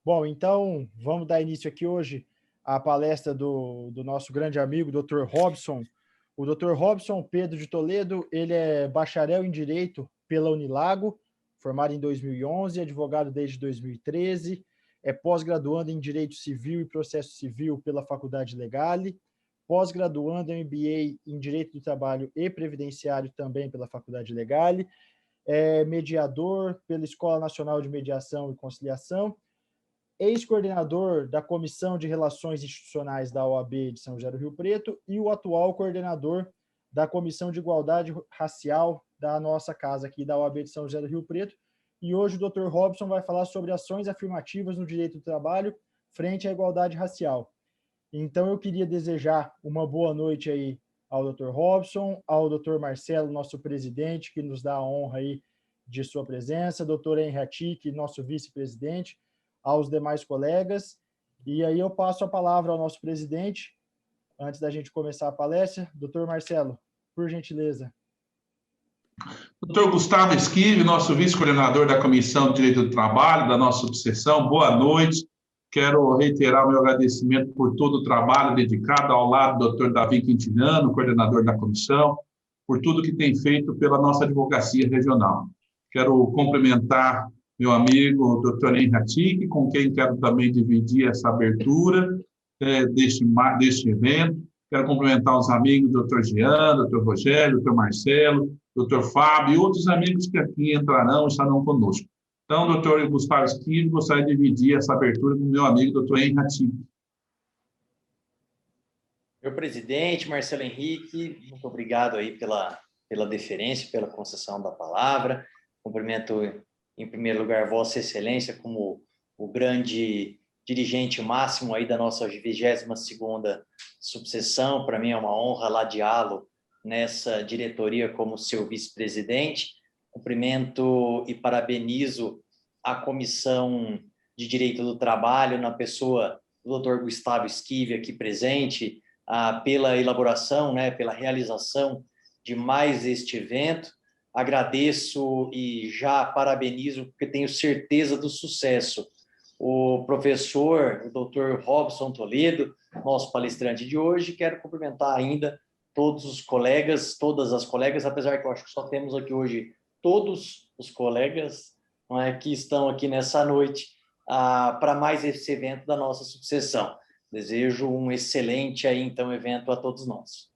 Bom, então vamos dar início aqui hoje à palestra do nosso grande amigo, Dr. Robson. O Dr. Robson Pedro de Toledo, ele é bacharel em Direito pela Unilago, formado em 2011, advogado desde 2013, é pós-graduando em Direito Civil e Processo Civil pela Faculdade Legale, pós-graduando em MBA em Direito do Trabalho e Previdenciário também pela Faculdade Legale, é mediador pela Escola Nacional de Mediação e Conciliação, ex-coordenador da Comissão de Relações Institucionais da OAB de São José do Rio Preto e o atual coordenador da Comissão de Igualdade Racial da nossa casa aqui da OAB de São José do Rio Preto. E hoje o Dr. Robson vai falar sobre ações afirmativas no direito do trabalho frente à igualdade racial. Então eu queria desejar uma boa noite aí ao Dr. Robson, ao Dr. Marcelo, nosso presidente, que nos dá a honra aí de sua presença, Dr. Henry Hatik, nosso vice-presidente, aos demais colegas. E aí eu passo a palavra ao nosso presidente, antes da gente começar a palestra. Doutor Marcelo, por gentileza. Doutor Gustavo Esquive, nosso vice-coordenador da Comissão de Direito do Trabalho, da nossa subseção, boa noite. Quero reiterar o meu agradecimento por todo o trabalho dedicado ao lado do Dr. Davi Quintiliano, coordenador da comissão, por tudo que tem feito pela nossa advocacia regional. Quero cumprimentar meu amigo Dr. Henry Hatik, com quem quero também dividir essa abertura deste evento. Quero cumprimentar os amigos Dr. Jean, Dr. Rogério, Dr. Marcelo, Dr. Fábio e outros amigos que aqui estarão conosco. Então, doutor Gustavo Esquive, gostaria de dividir essa abertura com o meu amigo doutor Henry Hatik. Meu presidente, Marcelo Henrique, muito obrigado aí pela deferência, pela concessão da palavra. Cumprimento, em primeiro lugar, Vossa Excelência como o grande dirigente máximo aí da nossa 22ª subseção. Para mim é uma honra ladeá-lo nessa diretoria como seu vice-presidente. Cumprimento e parabenizo a Comissão de Direito do Trabalho, na pessoa do Dr. Gustavo Esquive, aqui presente, pela elaboração, pela realização de mais este evento. Agradeço e já parabenizo, porque tenho certeza do sucesso. O professor, o Dr. Robson Toledo, nosso palestrante de hoje, quero cumprimentar ainda todos os colegas, todas as colegas, apesar que eu acho que só temos aqui hoje todos os colegas que estão aqui nessa noite para mais esse evento da nossa subseção. Desejo um excelente aí, então, evento a todos nós.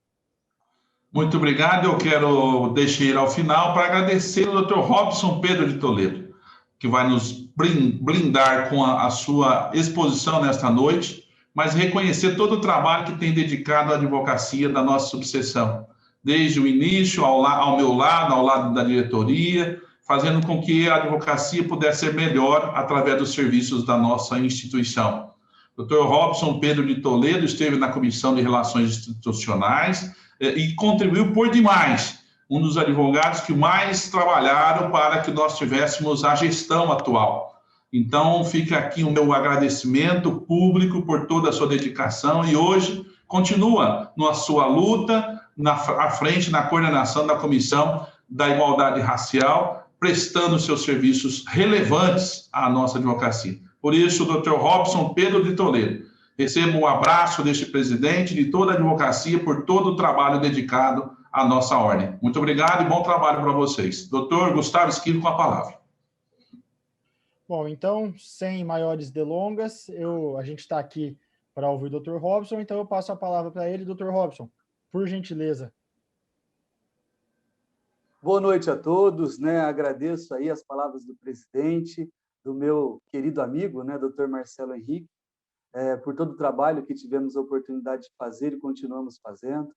Muito obrigado. Eu quero deixar ir ao final para agradecer ao Dr. Robson Pedro de Toledo, que vai nos brindar com a sua exposição nesta noite, mas reconhecer todo o trabalho que tem dedicado à advocacia da nossa subseção, desde o início, ao meu lado, ao lado da diretoria, fazendo com que a advocacia pudesse ser melhor através dos serviços da nossa instituição. Dr. Robson Pedro de Toledo esteve na Comissão de Relações Institucionais e contribuiu por demais, um dos advogados que mais trabalharam para que nós tivéssemos a gestão atual. Então, fica aqui o meu agradecimento público por toda a sua dedicação e hoje continua na sua luta à frente, na coordenação da Comissão da Igualdade Racial, prestando seus serviços relevantes à nossa advocacia. Por isso, o Dr. Robson Pedro de Toledo, recebo um abraço deste presidente, de toda a advocacia, por todo o trabalho dedicado à nossa ordem. Muito obrigado e bom trabalho para vocês. Dr. Gustavo Esquive, com a palavra. Bom, então, sem maiores delongas, a gente está aqui para ouvir o Dr. Robson, então eu passo a palavra para ele. Dr. Robson, por gentileza. Boa noite a todos, agradeço aí as palavras do presidente, do meu querido amigo, Dr. Marcelo Henrique, por todo o trabalho que tivemos a oportunidade de fazer e continuamos fazendo.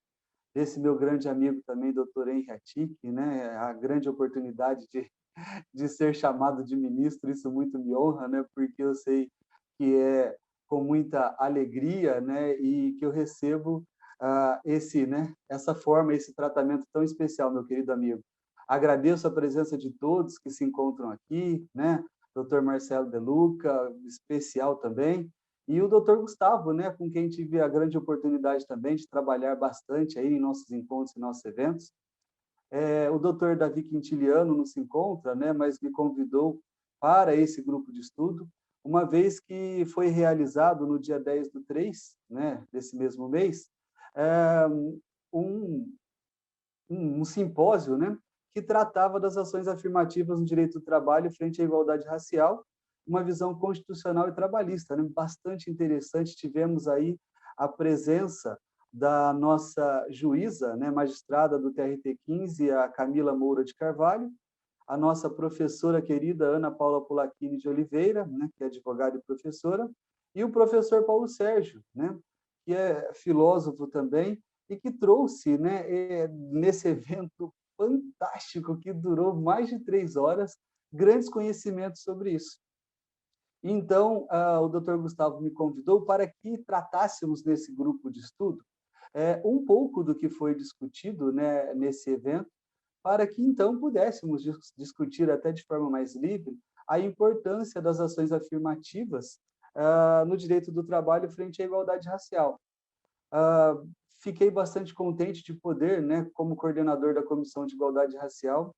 Esse meu grande amigo também, Dr. Henry Hatik, a grande oportunidade de ser chamado de ministro, isso muito me honra, porque eu sei que é com muita alegria, e que eu recebo essa forma, esse tratamento tão especial, meu querido amigo. Agradeço a presença de todos que se encontram aqui, Dr. Marcelo De Luca, especial também, e o Dr. Gustavo, com quem tive a grande oportunidade também de trabalhar bastante aí em nossos encontros e nossos eventos. O Dr. Davi Quintiliano não se encontra, mas me convidou para esse grupo de estudo, uma vez que foi realizado no dia 10/3, né, desse mesmo mês, um, um simpósio, né, que tratava das ações afirmativas no direito do trabalho frente à igualdade racial, uma visão constitucional e trabalhista, né, bastante interessante. Tivemos aí a presença da nossa juíza, né, magistrada do TRT-15, a Camila Moura de Carvalho, a nossa professora querida Ana Paula Polacchini de Oliveira, né, que é advogada e professora, e o professor Paulo Sérgio, né, que é filósofo também, e que trouxe, né, nesse evento fantástico que durou mais de 3 horas, grandes conhecimentos sobre isso. Então, o Dr. Gustavo me convidou para que tratássemos nesse grupo de estudo um pouco do que foi discutido, né, nesse evento, para que então pudéssemos discutir até de forma mais livre a importância das ações afirmativas no direito do trabalho frente à igualdade racial. Fiquei bastante contente de poder, né, como coordenador da Comissão de Igualdade Racial,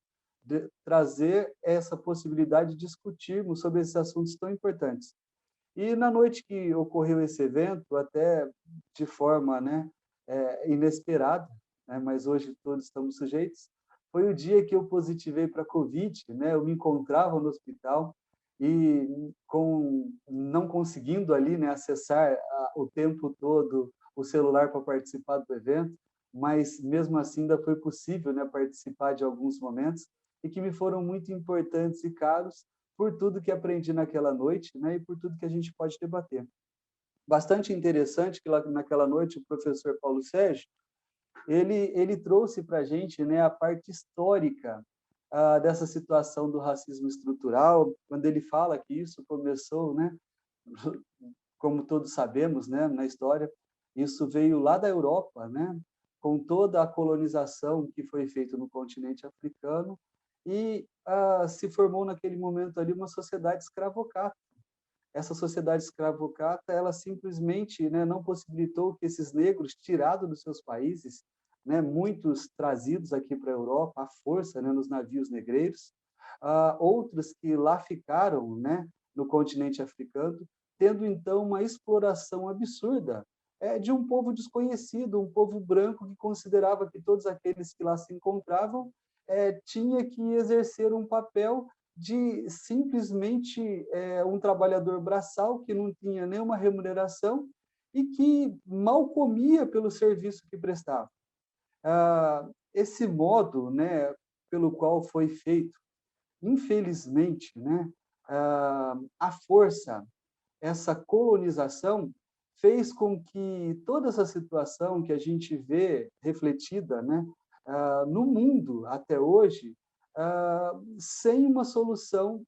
trazer essa possibilidade de discutirmos sobre esses assuntos tão importantes. E na noite que ocorreu esse evento, até de forma, né, inesperada, né, mas hoje todos estamos sujeitos, foi o dia que eu positivei para a Covid, né? Eu me encontrava no hospital e não conseguindo ali, né, acessar o tempo todo o celular para participar do evento, mas mesmo assim ainda foi possível, né, participar de alguns momentos e que me foram muito importantes e caros por tudo que aprendi naquela noite, né, e por tudo que a gente pode debater. Bastante interessante que lá naquela noite o professor Paulo Sérgio ele trouxe para a gente, né, a parte histórica dessa situação do racismo estrutural, quando ele fala que isso começou, né, como todos sabemos, né, na história, isso veio lá da Europa, né, com toda a colonização que foi feita no continente africano e se formou naquele momento ali uma sociedade escravocrata. Essa sociedade escravocrata, ela simplesmente, né, não possibilitou que esses negros, tirados dos seus países, né, muitos trazidos aqui para a Europa à força, né, nos navios negreiros, outros que lá ficaram, né, no continente africano, tendo então uma exploração absurda de um povo desconhecido, um povo branco que considerava que todos aqueles que lá se encontravam tinha que exercer um papel de simplesmente um trabalhador braçal que não tinha nenhuma remuneração e que mal comia pelo serviço que prestava. Esse modo, né, pelo qual foi feito, infelizmente, né, a força, essa colonização fez com que toda essa situação que a gente vê refletida, né, no mundo até hoje, sem uma solução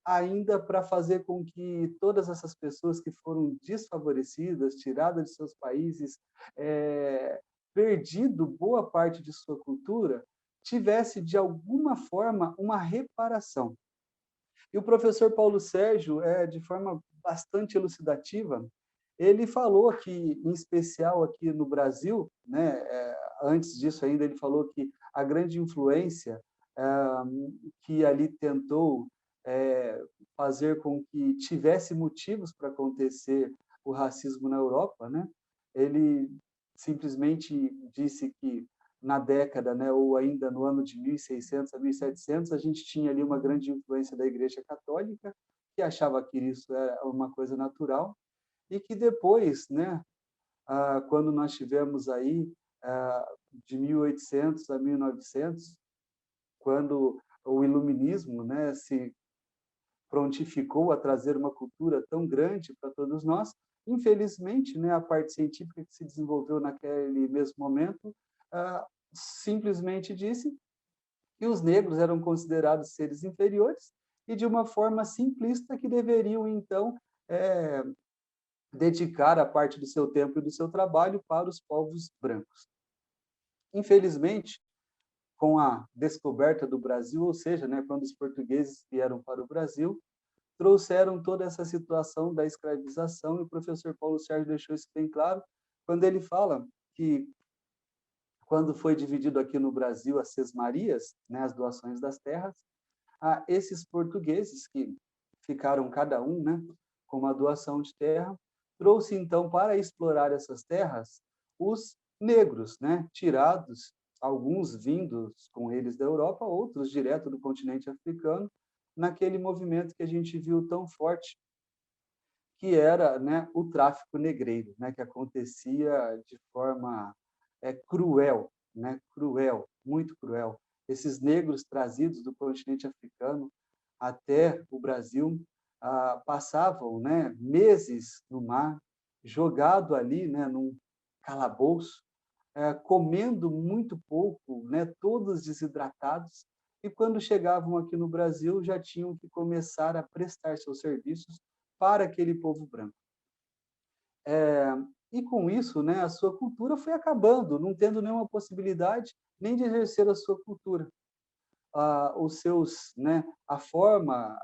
ainda para fazer com que todas essas pessoas que foram desfavorecidas, tiradas de seus países, perdido boa parte de sua cultura, tivesse, de alguma forma, uma reparação. E o professor Paulo Sérgio, de forma bastante elucidativa, ele falou que, em especial aqui no Brasil, né, antes disso ainda, ele falou que a grande influência que ali tentou fazer com que tivesse motivos para acontecer o racismo na Europa, né? Ele simplesmente disse que na década, né, ou ainda no ano de 1600 a 1700, a gente tinha ali uma grande influência da Igreja Católica, que achava que isso era uma coisa natural, e que depois, né, quando nós tivemos aí de 1800 a 1900, quando o iluminismo, né, se prontificou a trazer uma cultura tão grande para todos nós, infelizmente, né, a parte científica que se desenvolveu naquele mesmo momento simplesmente disse que os negros eram considerados seres inferiores e de uma forma simplista que deveriam então dedicar a parte do seu tempo e do seu trabalho para os povos brancos. Infelizmente, com a descoberta do Brasil, ou seja, né, quando os portugueses vieram para o Brasil, trouxeram toda essa situação da escravização, e o professor Paulo Sérgio deixou isso bem claro, quando ele fala que, quando foi dividido aqui no Brasil as sesmarias, né, as doações das terras, esses portugueses que ficaram cada um, né, com uma doação de terra, trouxe então para explorar essas terras os negros, né, tirados, alguns vindos com eles da Europa, outros direto do continente africano, naquele movimento que a gente viu tão forte, que era, né, o tráfico negreiro, né, que acontecia de forma cruel, né, cruel, muito cruel. Esses negros trazidos do continente africano até o Brasil passavam, né, meses no mar, jogado ali, né, num calabouço, comendo muito pouco, né, todos desidratados, e quando chegavam aqui no Brasil já tinham que começar a prestar seus serviços para aquele povo branco. E com isso, né, a sua cultura foi acabando, não tendo nenhuma possibilidade nem de exercer a sua cultura. Os seus, né, a forma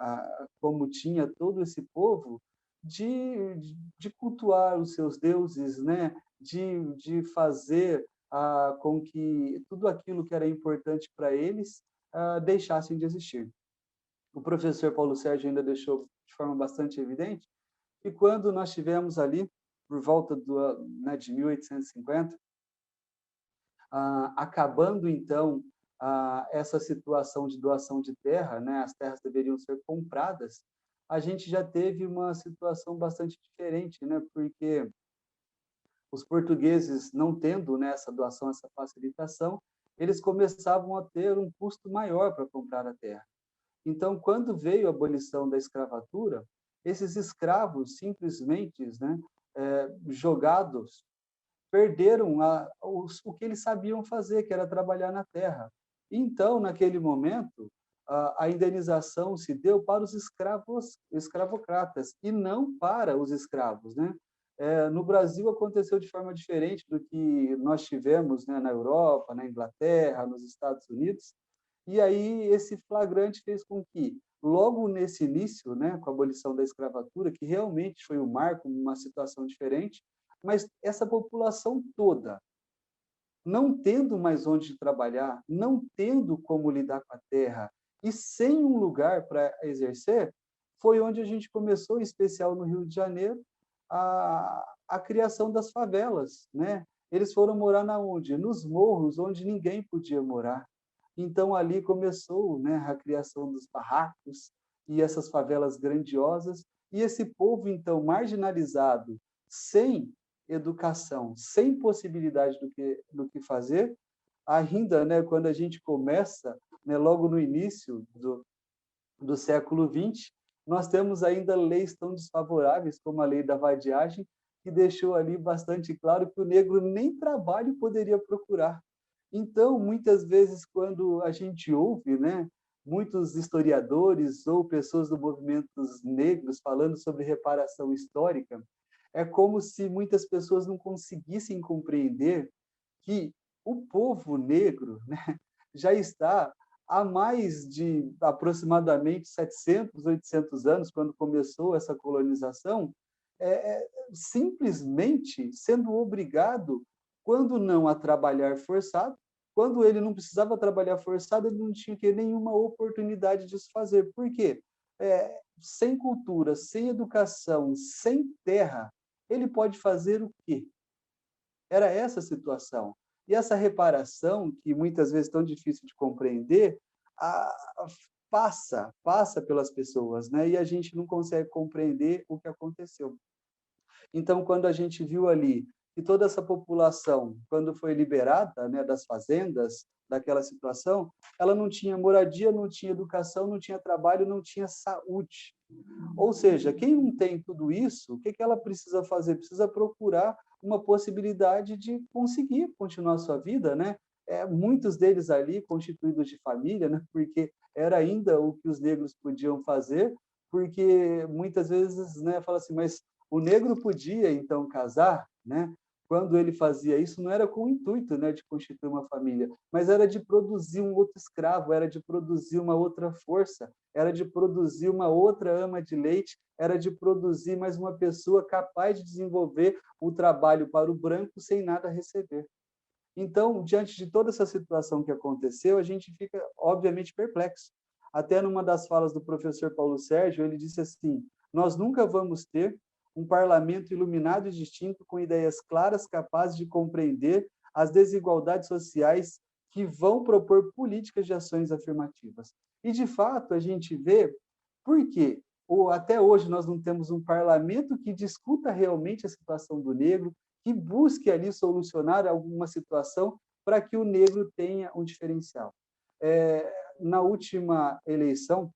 como tinha todo esse povo de cultuar os seus deuses, né, de fazer com que tudo aquilo que era importante para eles deixassem de existir. O professor Paulo Sérgio ainda deixou de forma bastante evidente que quando nós tivemos ali, por volta né, de 1850, acabando então essa situação de doação de terra, né, as terras deveriam ser compradas, a gente já teve uma situação bastante diferente, né, porque os portugueses, não tendo, né, essa doação, essa facilitação, eles começavam a ter um custo maior para comprar a terra. Então, quando veio a abolição da escravatura, esses escravos simplesmente, né, jogados, perderam o que eles sabiam fazer, que era trabalhar na terra. Então, naquele momento, a indenização se deu para os escravocratas e não para os escravos, né? No Brasil aconteceu de forma diferente do que nós tivemos, né, na Europa, na Inglaterra, nos Estados Unidos. E aí esse flagrante fez com que, logo nesse início, né, com a abolição da escravatura, que realmente foi um marco, uma situação diferente, mas essa população toda, não tendo mais onde trabalhar, não tendo como lidar com a terra e sem um lugar para exercer, foi onde a gente começou, em especial no Rio de Janeiro, a criação das favelas, né? Eles foram morar na onde? Nos morros, onde ninguém podia morar. Então, ali começou, né, a criação dos barracos e essas favelas grandiosas, e esse povo, então, marginalizado, sem educação, sem possibilidade do que fazer, ainda, né, quando a gente começa, né, logo no início do século XX, nós temos ainda leis tão desfavoráveis como a lei da vadiagem, que deixou ali bastante claro que o negro nem trabalho poderia procurar. Então, muitas vezes, quando a gente ouve, né, muitos historiadores ou pessoas do movimentos negros falando sobre reparação histórica, é como se muitas pessoas não conseguissem compreender que o povo negro, né, já está há mais de aproximadamente 700, 800 anos, quando começou essa colonização, simplesmente sendo obrigado, quando não a trabalhar forçado, quando ele não precisava trabalhar forçado, ele não tinha nenhuma oportunidade de se fazer. Por quê? Sem cultura, sem educação, sem terra, ele pode fazer o quê? Era essa a situação. E essa reparação, que muitas vezes é tão difícil de compreender, passa pelas pessoas, né? E a gente não consegue compreender o que aconteceu. Então, quando a gente viu ali que toda essa população, quando foi liberada, né, das fazendas, daquela situação, ela não tinha moradia, não tinha educação, não tinha trabalho, não tinha saúde. Ou seja, quem não tem tudo isso, o que ela precisa fazer? Precisa procurar uma possibilidade de conseguir continuar a sua vida, né? Muitos deles ali constituídos de família, né? Porque era ainda o que os negros podiam fazer, porque muitas vezes, né, fala assim, mas o negro podia então casar, né? Quando ele fazia isso, não era com o intuito, né, de constituir uma família, mas era de produzir um outro escravo, era de produzir uma outra força, era de produzir uma outra ama de leite, era de produzir mais uma pessoa capaz de desenvolver o trabalho para o branco sem nada receber. Então, diante de toda essa situação que aconteceu, a gente fica, obviamente, perplexo. Até numa das falas do professor Paulo Sérgio, ele disse assim: nós nunca vamos ter um parlamento iluminado e distinto, com ideias claras, capazes de compreender as desigualdades sociais, que vão propor políticas de ações afirmativas. E, de fato, a gente vê por quê? Até hoje nós não temos um parlamento que discuta realmente a situação do negro, que busque ali solucionar alguma situação para que o negro tenha um diferencial. Na última eleição,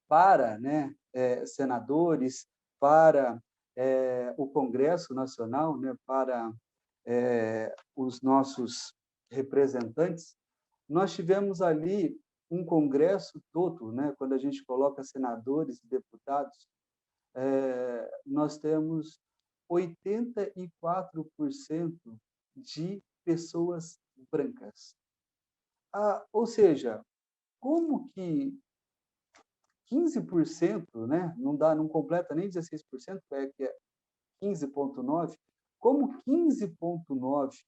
para, né, senadores, para o Congresso Nacional, né, para os nossos representantes, nós tivemos ali um congresso todo, né, quando a gente coloca senadores e deputados, nós temos 84% de pessoas brancas. Ou seja, como que 15%, né, não completa nem 16%, que é 15,9%, como 15,9%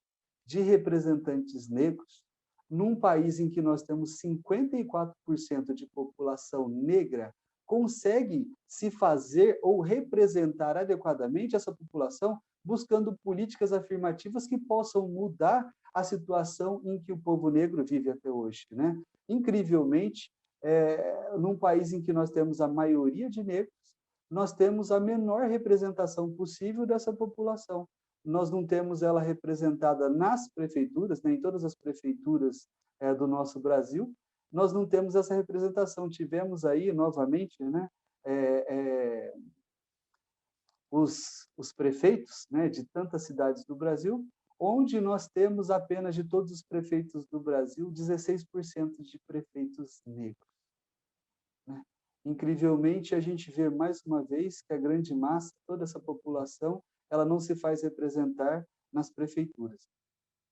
de representantes negros, num país em que nós temos 54% de população negra, consegue se fazer ou representar adequadamente essa população, buscando políticas afirmativas que possam mudar a situação em que o povo negro vive até hoje, né? Incrivelmente, num país em que nós temos a maioria de negros, nós temos a menor representação possível dessa população. Nós não temos ela representada nas prefeituras, né, em todas as prefeituras do nosso Brasil, nós não temos essa representação. Tivemos aí, novamente, né, os prefeitos, né, de tantas cidades do Brasil, onde nós temos apenas, de todos os prefeitos do Brasil, 16% de prefeitos negros, né? Incrivelmente, a gente vê mais uma vez que a grande massa, toda essa população, ela não se faz representar nas prefeituras.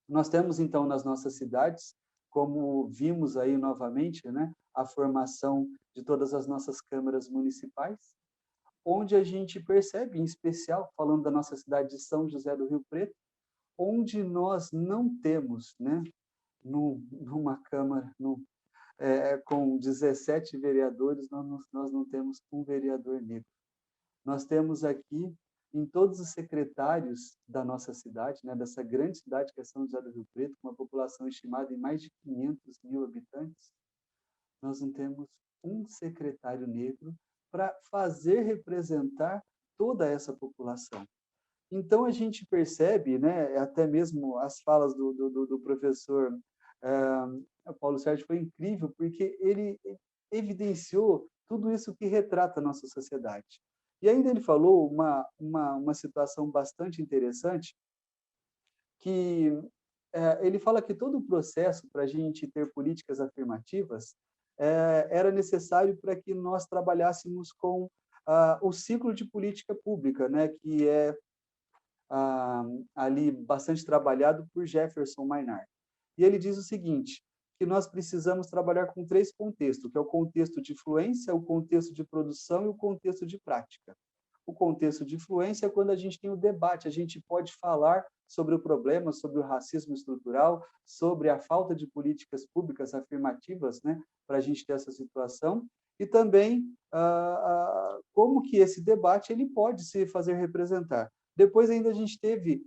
Nós temos, então, nas nossas cidades, como vimos aí novamente, né, a formação de todas as nossas câmaras municipais, onde a gente percebe, em especial, falando da nossa cidade de São José do Rio Preto, onde nós não temos, né, numa Câmara, com 17 vereadores, nós não temos um vereador negro. Nós temos aqui, em todos os secretários da nossa cidade, né, dessa grande cidade que é São José do Rio Preto, com uma população estimada em mais de 500 mil habitantes, nós não temos um secretário negro para fazer representar toda essa população. Então, a gente percebe, né, até mesmo as falas do professor Paulo Sérgio foi incrível, porque ele evidenciou tudo isso que retrata a nossa sociedade. E ainda ele falou uma situação bastante interessante, que ele fala que todo o processo para a gente ter políticas afirmativas era necessário para que nós trabalhássemos com o ciclo de política pública, né, que é ali bastante trabalhado por Jefferson Maynard. E ele diz o seguinte, que nós precisamos trabalhar com 3 contextos, que é o contexto de influência, o contexto de produção e o contexto de prática. O contexto de influência é quando a gente tem o debate, a gente pode falar sobre o problema, sobre o racismo estrutural, sobre a falta de políticas públicas afirmativas, né, para a gente ter essa situação, e também como que esse debate ele pode se fazer representar. Depois ainda a gente teve,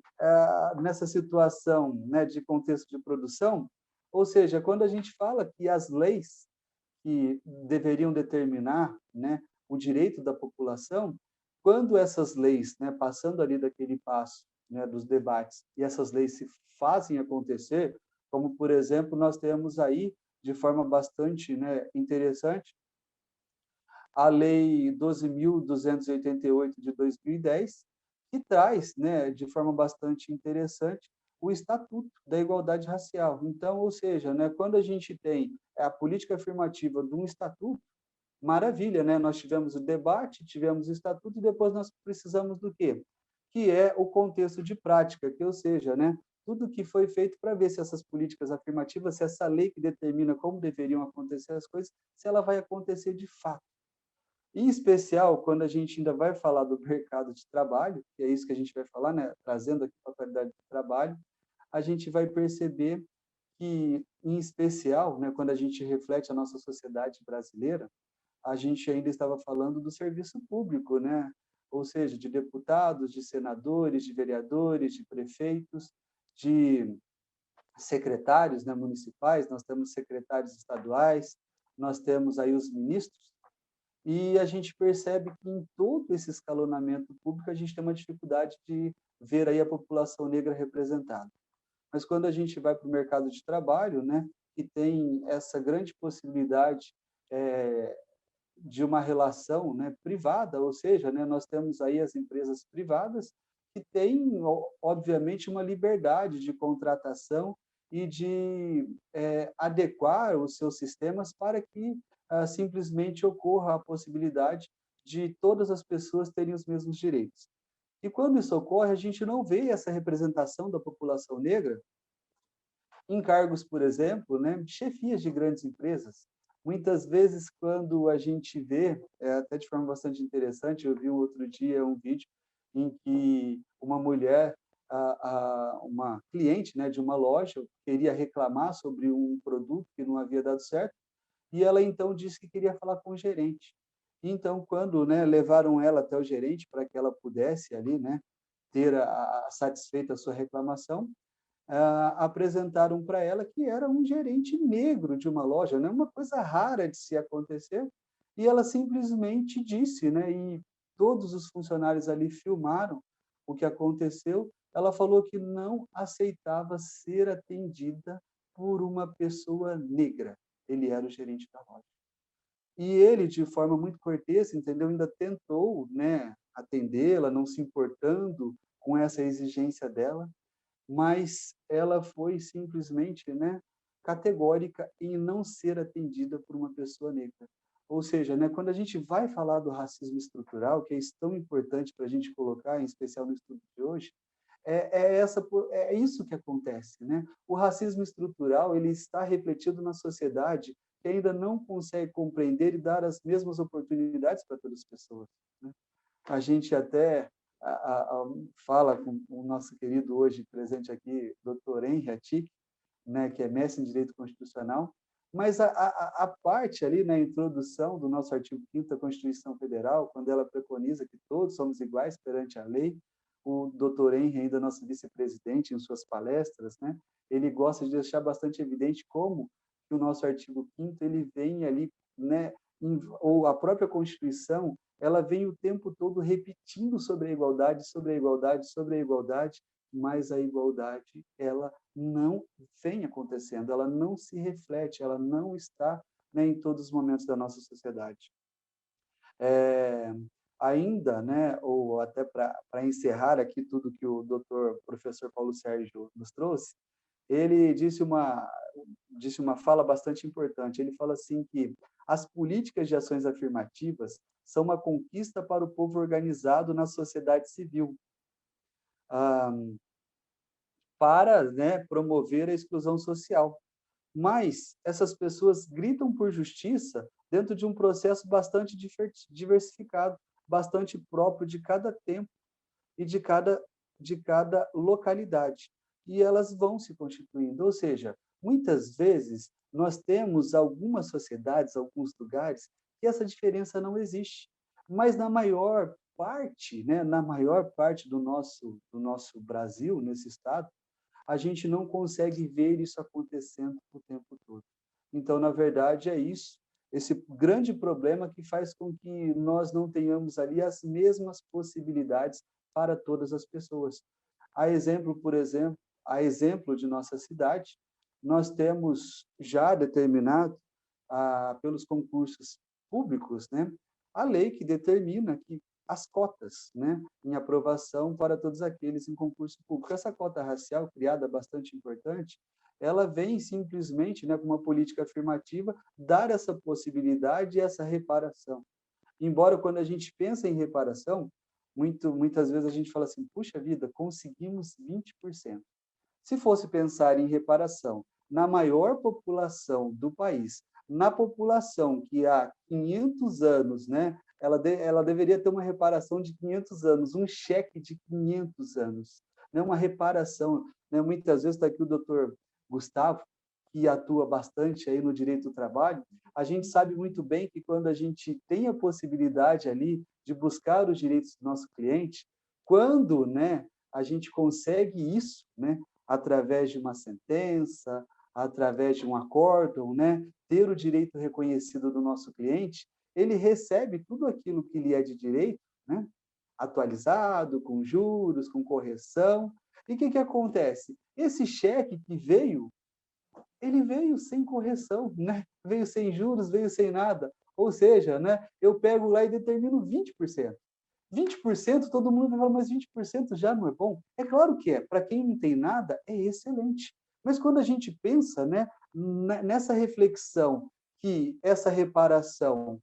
nessa situação, né, de contexto de produção, ou seja, quando a gente fala que as leis que deveriam determinar, né, o direito da população, quando essas leis, né, passando ali daquele passo, né, dos debates, e essas leis se fazem acontecer, como, por exemplo, nós temos aí, de forma bastante, né, interessante, a Lei 12.288 de 2010, que traz, né, de forma bastante interessante, o Estatuto da Igualdade Racial. Então, ou seja, né, quando a gente tem a política afirmativa de um estatuto, maravilha, né? Nós tivemos o debate, tivemos o estatuto e depois nós precisamos do quê? Que é o contexto de prática, que ou seja, né, tudo que foi feito para ver se essas políticas afirmativas, se essa lei que determina como deveriam acontecer as coisas, se ela vai acontecer de fato. Em especial, quando a gente ainda vai falar do mercado de trabalho, que é isso que a gente vai falar, né, trazendo aqui para a qualidade do trabalho, a gente vai perceber que em especial, né, quando a gente reflete a nossa sociedade brasileira, a gente ainda estava falando do serviço público, né? Ou seja, de deputados, de senadores, de vereadores, de prefeitos, de secretários, né, municipais, nós temos secretários estaduais, nós temos aí os ministros, e a gente percebe que em todo esse escalonamento público a gente tem uma dificuldade de ver aí a população negra representada. Mas quando a gente vai para o mercado de trabalho, né, que tem essa grande possibilidade de uma relação, né, privada, ou seja, né, nós temos aí as empresas privadas que têm, obviamente, uma liberdade de contratação e de adequar os seus sistemas para que simplesmente ocorra a possibilidade de todas as pessoas terem os mesmos direitos. E quando isso ocorre, a gente não vê essa representação da população negra em cargos, por exemplo, né, de chefias de grandes empresas. Muitas vezes, quando a gente vê, até de forma bastante interessante, eu vi um outro dia um vídeo em que uma mulher, uma cliente, né, de uma loja, queria reclamar sobre um produto que não havia dado certo, e ela então disse que queria falar com o gerente. Então, quando, né, levaram ela até o gerente para que ela pudesse ali, né, ter satisfeita a sua reclamação, apresentaram para ela que era um gerente negro de uma loja, né? Uma coisa rara de se acontecer, e ela simplesmente disse, né? E todos os funcionários ali filmaram o que aconteceu. Ela falou que não aceitava ser atendida por uma pessoa negra. Ele era o gerente da loja. E ele, de forma muito cortês, entendeu? Ainda tentou, né, atendê-la, não se importando com essa exigência dela, mas ela foi simplesmente, né, categórica em não ser atendida por uma pessoa negra. Ou seja, né, quando a gente vai falar do racismo estrutural, que é tão importante para a gente colocar, em especial no estudo de hoje, é isso que acontece, né? O racismo estrutural ele está refletido na sociedade que ainda não consegue compreender e dar as mesmas oportunidades para todas as pessoas, né? A gente até fala com o nosso querido hoje presente aqui, Dr. Henry Atik, né, que é mestre em Direito Constitucional, mas a parte ali na introdução do nosso artigo 5º da Constituição Federal, quando ela preconiza que todos somos iguais perante a lei, o Dr. Henry, ainda nosso vice-presidente, em suas palestras, né, ele gosta de deixar bastante evidente como que o nosso artigo 5º ele vem ali, né, ou a própria Constituição, ela vem o tempo todo repetindo sobre a igualdade, sobre a igualdade, sobre a igualdade, mas a igualdade, ela não vem acontecendo, ela não se reflete, ela não está, né, em todos os momentos da nossa sociedade. Ainda, né, ou até para encerrar aqui tudo que o professor Paulo Sérgio nos trouxe, ele disse uma fala bastante importante. Ele fala assim que as políticas de ações afirmativas são uma conquista para o povo organizado na sociedade civil, para, né, promover a exclusão social. Mas essas pessoas gritam por justiça dentro de um processo bastante diversificado, bastante próprio de cada tempo e de cada localidade. E elas vão se constituindo. Ou seja, muitas vezes nós temos algumas sociedades, alguns lugares, que essa diferença não existe. Mas na maior parte, né, na maior parte do nosso Brasil, nesse estado, a gente não consegue ver isso acontecendo o tempo todo. Então, na verdade, é isso, esse grande problema que faz com que nós não tenhamos ali as mesmas possibilidades para todas as pessoas. A exemplo de nossa cidade, nós temos já determinado pelos concursos públicos, né, a lei que determina que as cotas, né, em aprovação para todos aqueles em concurso público. Essa cota racial, criada bastante importante, ela vem simplesmente, né, com uma política afirmativa, dar essa possibilidade e essa reparação. Embora, quando a gente pensa em reparação, muitas vezes a gente fala assim, puxa vida, conseguimos 20%. Se fosse pensar em reparação na maior população do país, na população que há 500 anos, né, ela deveria ter uma reparação de 500 anos, um cheque de 500 anos, né, uma reparação. Né? Muitas vezes está aqui o doutor Gustavo, que atua bastante aí no direito do trabalho, a gente sabe muito bem que quando a gente tem a possibilidade ali de buscar os direitos do nosso cliente, quando, né, a gente consegue isso, né, através de uma sentença, através de um acórdão, né, ter o direito reconhecido do nosso cliente, ele recebe tudo aquilo que lhe é de direito, né, atualizado, com juros, com correção. E o que acontece? Esse cheque que veio, ele veio sem correção, né? Veio sem juros, veio sem nada. Ou seja, né, eu pego lá e determino 20%. 20%, todo mundo vai falar, mas 20% já não é bom? É claro que é. Para quem não tem nada, é excelente. Mas quando a gente pensa, né, nessa reflexão que essa reparação,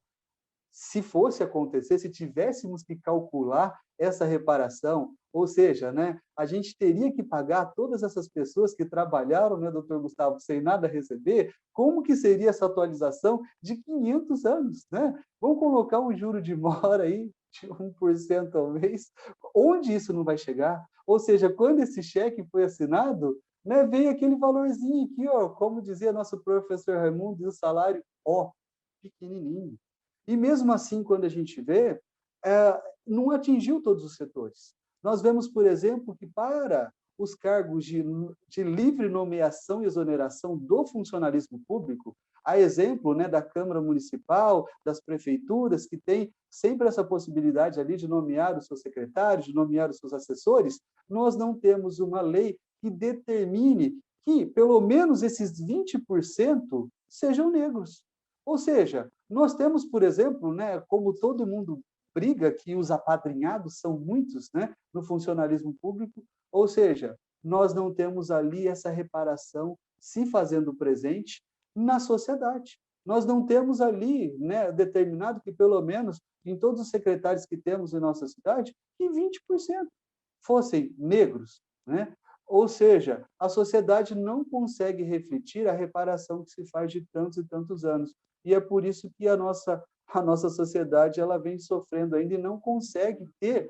se fosse acontecer, se tivéssemos que calcular essa reparação, ou seja, né, a gente teria que pagar todas essas pessoas que trabalharam, né, doutor Gustavo, sem nada receber, como que seria essa atualização de 500 anos? Né? Vamos colocar um juro de mora aí, de 1% ao mês, onde isso não vai chegar? Ou seja, quando esse cheque foi assinado, né, veio aquele valorzinho aqui, ó, como dizia nosso professor Raimundo, e o salário, ó, pequenininho. E mesmo assim, quando a gente vê, não atingiu todos os setores. Nós vemos, por exemplo, que para os cargos de livre nomeação e exoneração do funcionalismo público, a exemplo, né, da Câmara Municipal, das prefeituras, que tem sempre essa possibilidade ali de nomear os seus secretários, de nomear os seus assessores, nós não temos uma lei que determine que, pelo menos, esses 20% sejam negros. Ou seja, nós temos, por exemplo, né, como todo mundo briga que os apadrinhados são muitos, né, no funcionalismo público, ou seja, nós não temos ali essa reparação se fazendo presente na sociedade. Nós não temos ali, né, determinado que pelo menos em todos os secretários que temos em nossa cidade, que 20% fossem negros, né? Ou seja, a sociedade não consegue refletir a reparação que se faz de tantos e tantos anos. E é por isso que a nossa sociedade ela vem sofrendo ainda e não consegue ter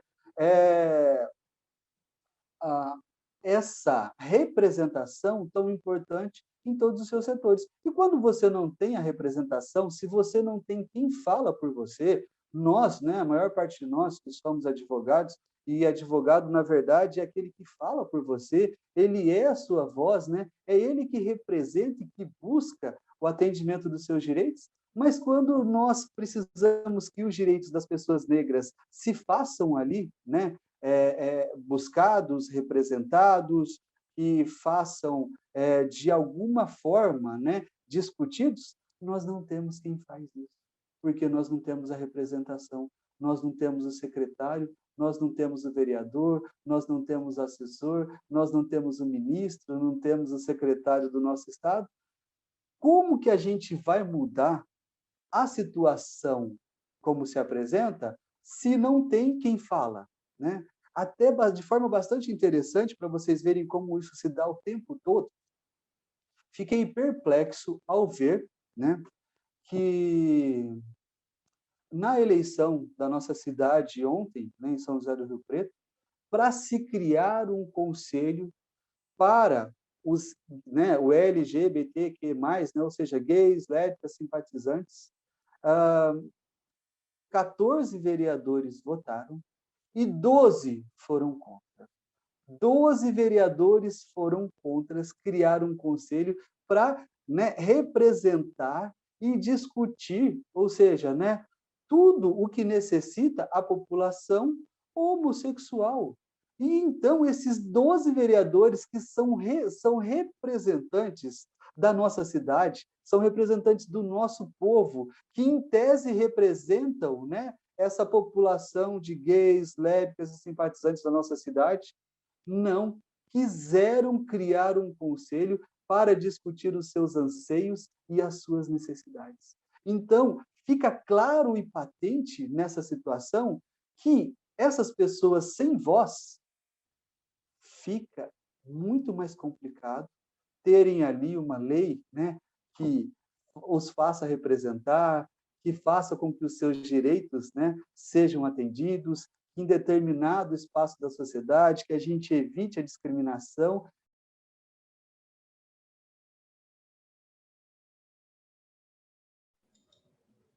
essa representação tão importante em todos os seus setores. E quando você não tem a representação, se você não tem quem fala por você, nós, né, a maior parte de nós que somos advogados, e advogado, na verdade, é aquele que fala por você, ele é a sua voz, né? É ele que representa e que busca o atendimento dos seus direitos, mas quando nós precisamos que os direitos das pessoas negras se façam ali, né? Buscados, representados, que façam, de alguma forma, né? Discutidos, nós não temos quem faz isso, porque nós não temos a representação, nós não temos o secretário, nós não temos o vereador, nós não temos o assessor, nós não temos o ministro, não temos o secretário do nosso estado. Como que a gente vai mudar a situação como se apresenta se não tem quem fala, né? Até de forma bastante interessante, para vocês verem como isso se dá o tempo todo, fiquei perplexo ao ver, né, que na eleição da nossa cidade ontem, né, em São José do Rio Preto, para se criar um conselho para os, né, o LGBTQ+, né, ou seja, gays, lésbicas, simpatizantes, 14 vereadores votaram e 12 foram contra. 12 vereadores foram contra, criaram um conselho para, né, representar e discutir, ou seja, né, tudo o que necessita a população homossexual. E então esses 12 vereadores que são representantes da nossa cidade, são representantes do nosso povo, que em tese representam, né, essa população de gays, lésbicas e simpatizantes da nossa cidade, não quiseram criar um conselho para discutir os seus anseios e as suas necessidades. Então, fica claro e patente nessa situação que essas pessoas sem voz fica muito mais complicado terem ali uma lei, né, que os faça representar, que faça com que os seus direitos, né, sejam atendidos, em determinado espaço da sociedade, que a gente evite a discriminação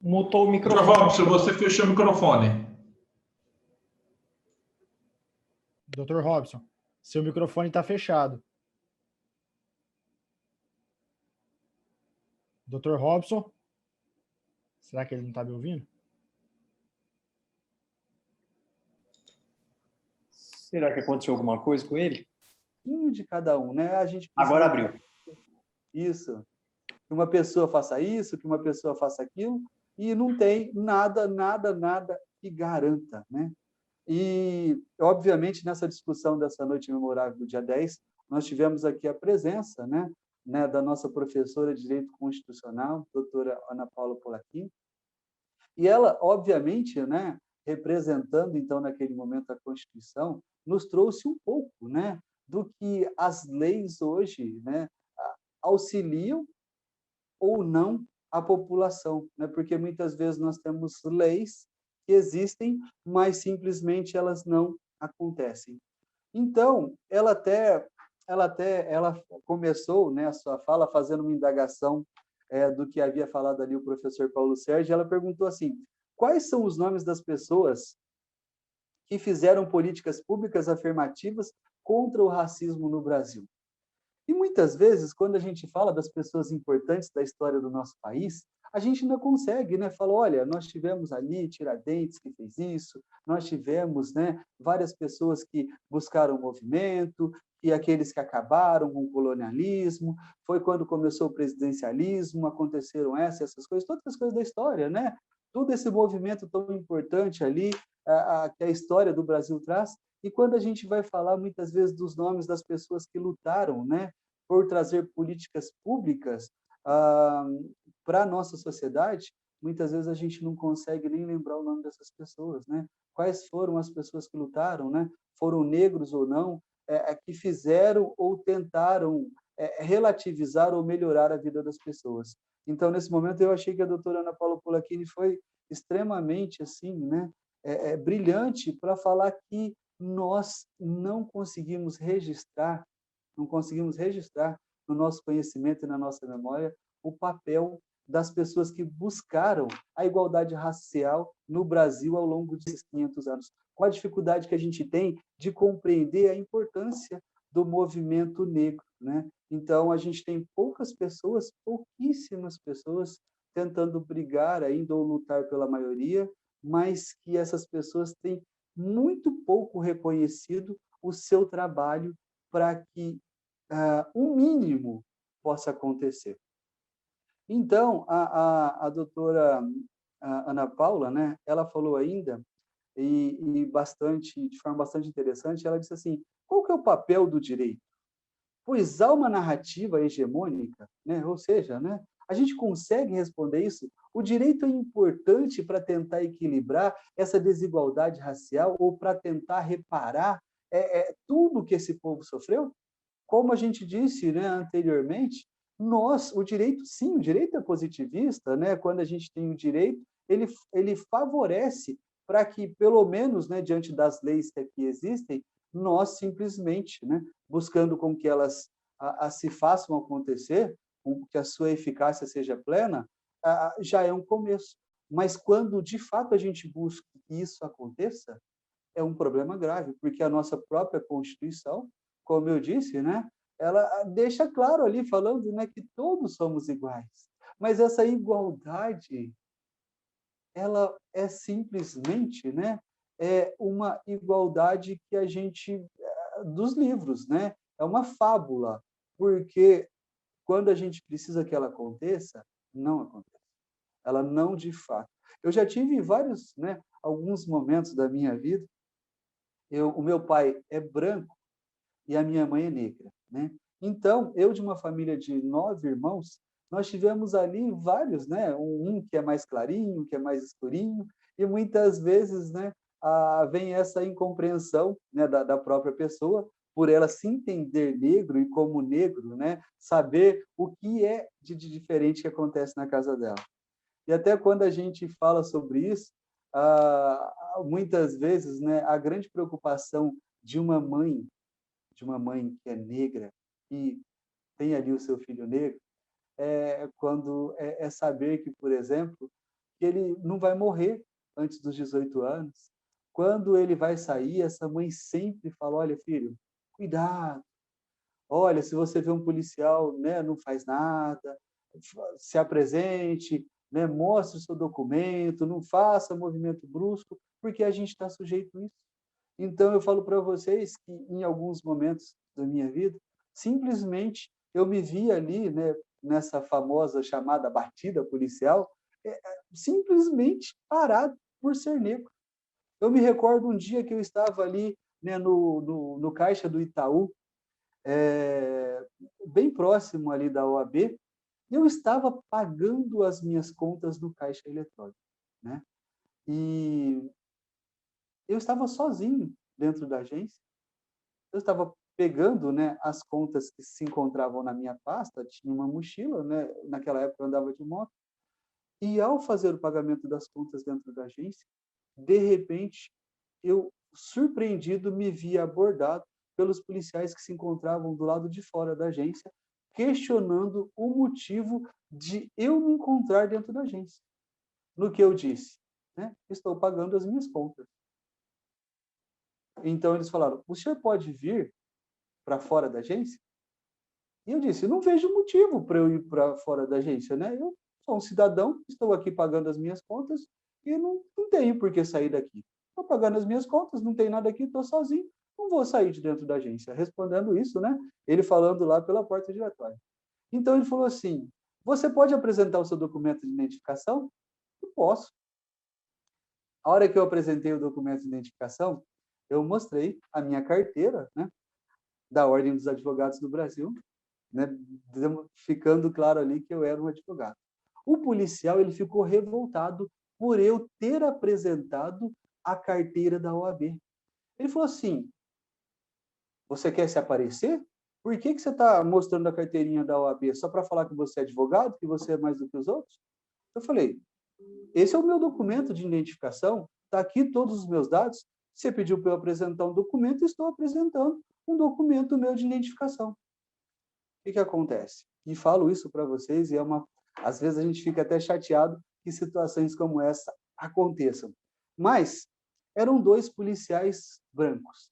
Mutou o Dr. microfone. Robson, você fechou o microfone. Dr. Robson, seu microfone está fechado. Dr. Robson? Será que ele não está me ouvindo? Será que aconteceu alguma coisa com ele? Um de cada um, né? A gente Agora abriu. Isso. Que uma pessoa faça isso, que uma pessoa faça aquilo, e não tem nada que garanta, né? E, obviamente, nessa discussão dessa noite memorável do dia 10, nós tivemos aqui a presença, né, da nossa professora de Direito Constitucional, doutora Ana Paula Polacchini, e ela, obviamente, né, representando, então, naquele momento a Constituição, nos trouxe um pouco, né, do que as leis hoje, né, auxiliam ou não a população, né? Porque muitas vezes nós temos leis que existem, mas simplesmente elas não acontecem. Então, ela começou, né, a sua fala fazendo uma indagação do que havia falado ali o professor Paulo Sérgio. Ela perguntou assim: quais são os nomes das pessoas que fizeram políticas públicas afirmativas contra o racismo no Brasil? E muitas vezes, quando a gente fala das pessoas importantes da história do nosso país, a gente não consegue, né? Fala, olha, nós tivemos ali Tiradentes que fez isso, nós tivemos, né, várias pessoas que buscaram o movimento, e aqueles que acabaram com o colonialismo, foi quando começou o presidencialismo, aconteceram essas coisas, todas as coisas da história, né? Todo esse movimento tão importante ali, que a história do Brasil traz, e quando a gente vai falar muitas vezes dos nomes das pessoas que lutaram, né, por trazer políticas públicas para a nossa sociedade, muitas vezes a gente não consegue nem lembrar o nome dessas pessoas, né? Quais foram as pessoas que lutaram, né? Foram negros ou não, que fizeram ou tentaram relativizar ou melhorar a vida das pessoas. Então, nesse momento, eu achei que a doutora Ana Paula Polacchini foi extremamente assim, né? Brilhante para falar que nós não conseguimos registrar no nosso conhecimento e na nossa memória o papel das pessoas que buscaram a igualdade racial no Brasil ao longo desses 500 anos. Com a dificuldade que a gente tem de compreender a importância do movimento negro, né? Então, a gente tem poucas pessoas, pouquíssimas pessoas, tentando brigar ainda ou lutar pela maioria, mas que essas pessoas têm muito pouco reconhecido o seu trabalho para que o mínimo possa acontecer. Então, a doutora Ana Paula, né, ela falou ainda, de forma bastante interessante, ela disse assim, qual que é o papel do direito? Pois há uma narrativa hegemônica, né? Ou seja, né, a gente consegue responder isso? O direito é importante para tentar equilibrar essa desigualdade racial ou para tentar reparar tudo que esse povo sofreu? Como a gente disse, né, anteriormente, o direito, sim, o direito é positivista, né? Quando a gente tem o direito, ele favorece para que, pelo menos, né, diante das leis que aqui existem, nós simplesmente, né, buscando com que elas se façam acontecer, com que a sua eficácia seja plena, já é um começo. Mas quando, de fato, a gente busca que isso aconteça, é um problema grave, porque a nossa própria Constituição, como eu disse, né, ela deixa claro ali, falando, né, que todos somos iguais. Mas essa igualdade, ela é simplesmente, né, uma igualdade que a gente, dos livros, né, é uma fábula, porque quando a gente precisa que ela aconteça, não acontece. Ela não de fato. Eu já tive vários, né, alguns momentos da minha vida. O meu pai é branco e a minha mãe é negra, né? Então, eu de uma família de 9 irmãos, nós tivemos ali vários, né? Um que é mais clarinho, um que é mais escurinho, e muitas vezes, né, vem essa incompreensão, né, da própria pessoa, por ela se entender negro e como negro, né, saber o que é de diferente que acontece na casa dela. E até quando a gente fala sobre isso, muitas vezes, né, a grande preocupação de uma mãe que é negra e tem ali o seu filho negro, quando saber que, por exemplo, que ele não vai morrer antes dos 18 anos. Quando ele vai sair, essa mãe sempre fala, olha, filho, cuidado. Olha, se você vê um policial, né, não faz nada, se apresente, né, mostre o seu documento, não faça movimento brusco, porque a gente está sujeito a isso. Então, eu falo para vocês que, em alguns momentos da minha vida, simplesmente eu me vi ali, né, nessa famosa chamada batida policial, simplesmente parado por ser negro. Eu me recordo um dia que eu estava ali, né, no caixa do Itaú, bem próximo ali da OAB, eu estava pagando as minhas contas no caixa eletrônico, né? E eu estava sozinho dentro da agência, eu estava pegando, né, as contas que se encontravam na minha pasta, tinha uma mochila, né, naquela época eu andava de moto, e ao fazer o pagamento das contas dentro da agência, de repente, eu, surpreendido, me vi abordado pelos policiais que se encontravam do lado de fora da agência, questionando o motivo de eu me encontrar dentro da agência. No que eu disse, né? Estou pagando as minhas contas. Então eles falaram, o senhor pode vir para fora da agência? E eu disse, não vejo motivo para eu ir para fora da agência, né? Eu sou um cidadão, estou aqui pagando as minhas contas e não tenho por que sair daqui. Estou pagando as minhas contas, não tem nada aqui, estou sozinho, não vou sair de dentro da agência. Respondendo isso, né? Ele falando lá pela porta giratória. Então ele falou assim, você pode apresentar o seu documento de identificação? Eu posso. A hora que eu apresentei o documento de identificação, eu mostrei a minha carteira, né, da Ordem dos Advogados do Brasil, né, ficando claro ali que eu era um advogado. O policial ele ficou revoltado por eu ter apresentado a carteira da OAB. Ele falou assim, você quer se aparecer? Por que você está mostrando a carteirinha da OAB? Só para falar que você é advogado, que você é mais do que os outros? Eu falei, esse é o meu documento de identificação, está aqui todos os meus dados. Você pediu para eu apresentar um documento, estou apresentando um documento meu de identificação. O que acontece? E falo isso para vocês, e às vezes a gente fica até chateado que situações como essa aconteçam. Mas eram 2 policiais brancos.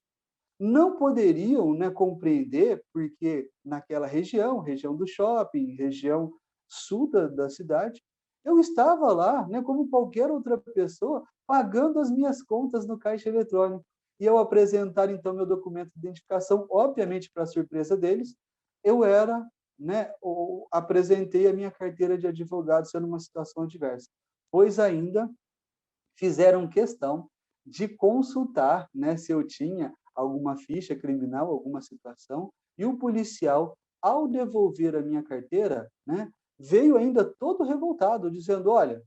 Não poderiam, né, compreender, porque naquela região do shopping, região sul da cidade, eu estava lá, né, como qualquer outra pessoa, pagando as minhas contas no caixa eletrônico. E ao apresentar, então, meu documento de identificação, obviamente, para surpresa deles, eu era, né, apresentei a minha carteira de advogado sendo uma situação adversa. Pois ainda fizeram questão de consultar, né, se eu tinha alguma ficha criminal, alguma situação, e o policial, ao devolver a minha carteira, né, veio ainda todo revoltado, dizendo, olha,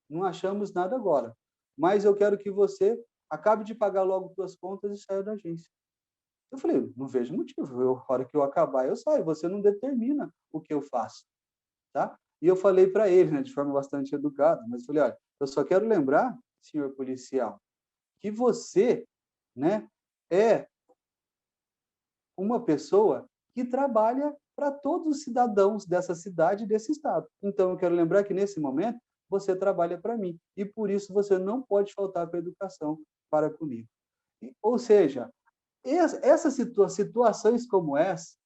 não achamos nada agora, mas eu quero que você acabe de pagar logo suas contas e saia da agência. Eu falei, não vejo motivo, a hora que eu acabar eu saio, você não determina o que eu faço, tá? E eu falei para ele, né, de forma bastante educada, mas falei, olha, eu só quero lembrar, senhor policial, que você, né, é uma pessoa que trabalha para todos os cidadãos dessa cidade e desse estado. Então, eu quero lembrar que, nesse momento, você trabalha para mim. E, por isso, você não pode faltar para a educação para comigo. Ou seja, essas situações como essa,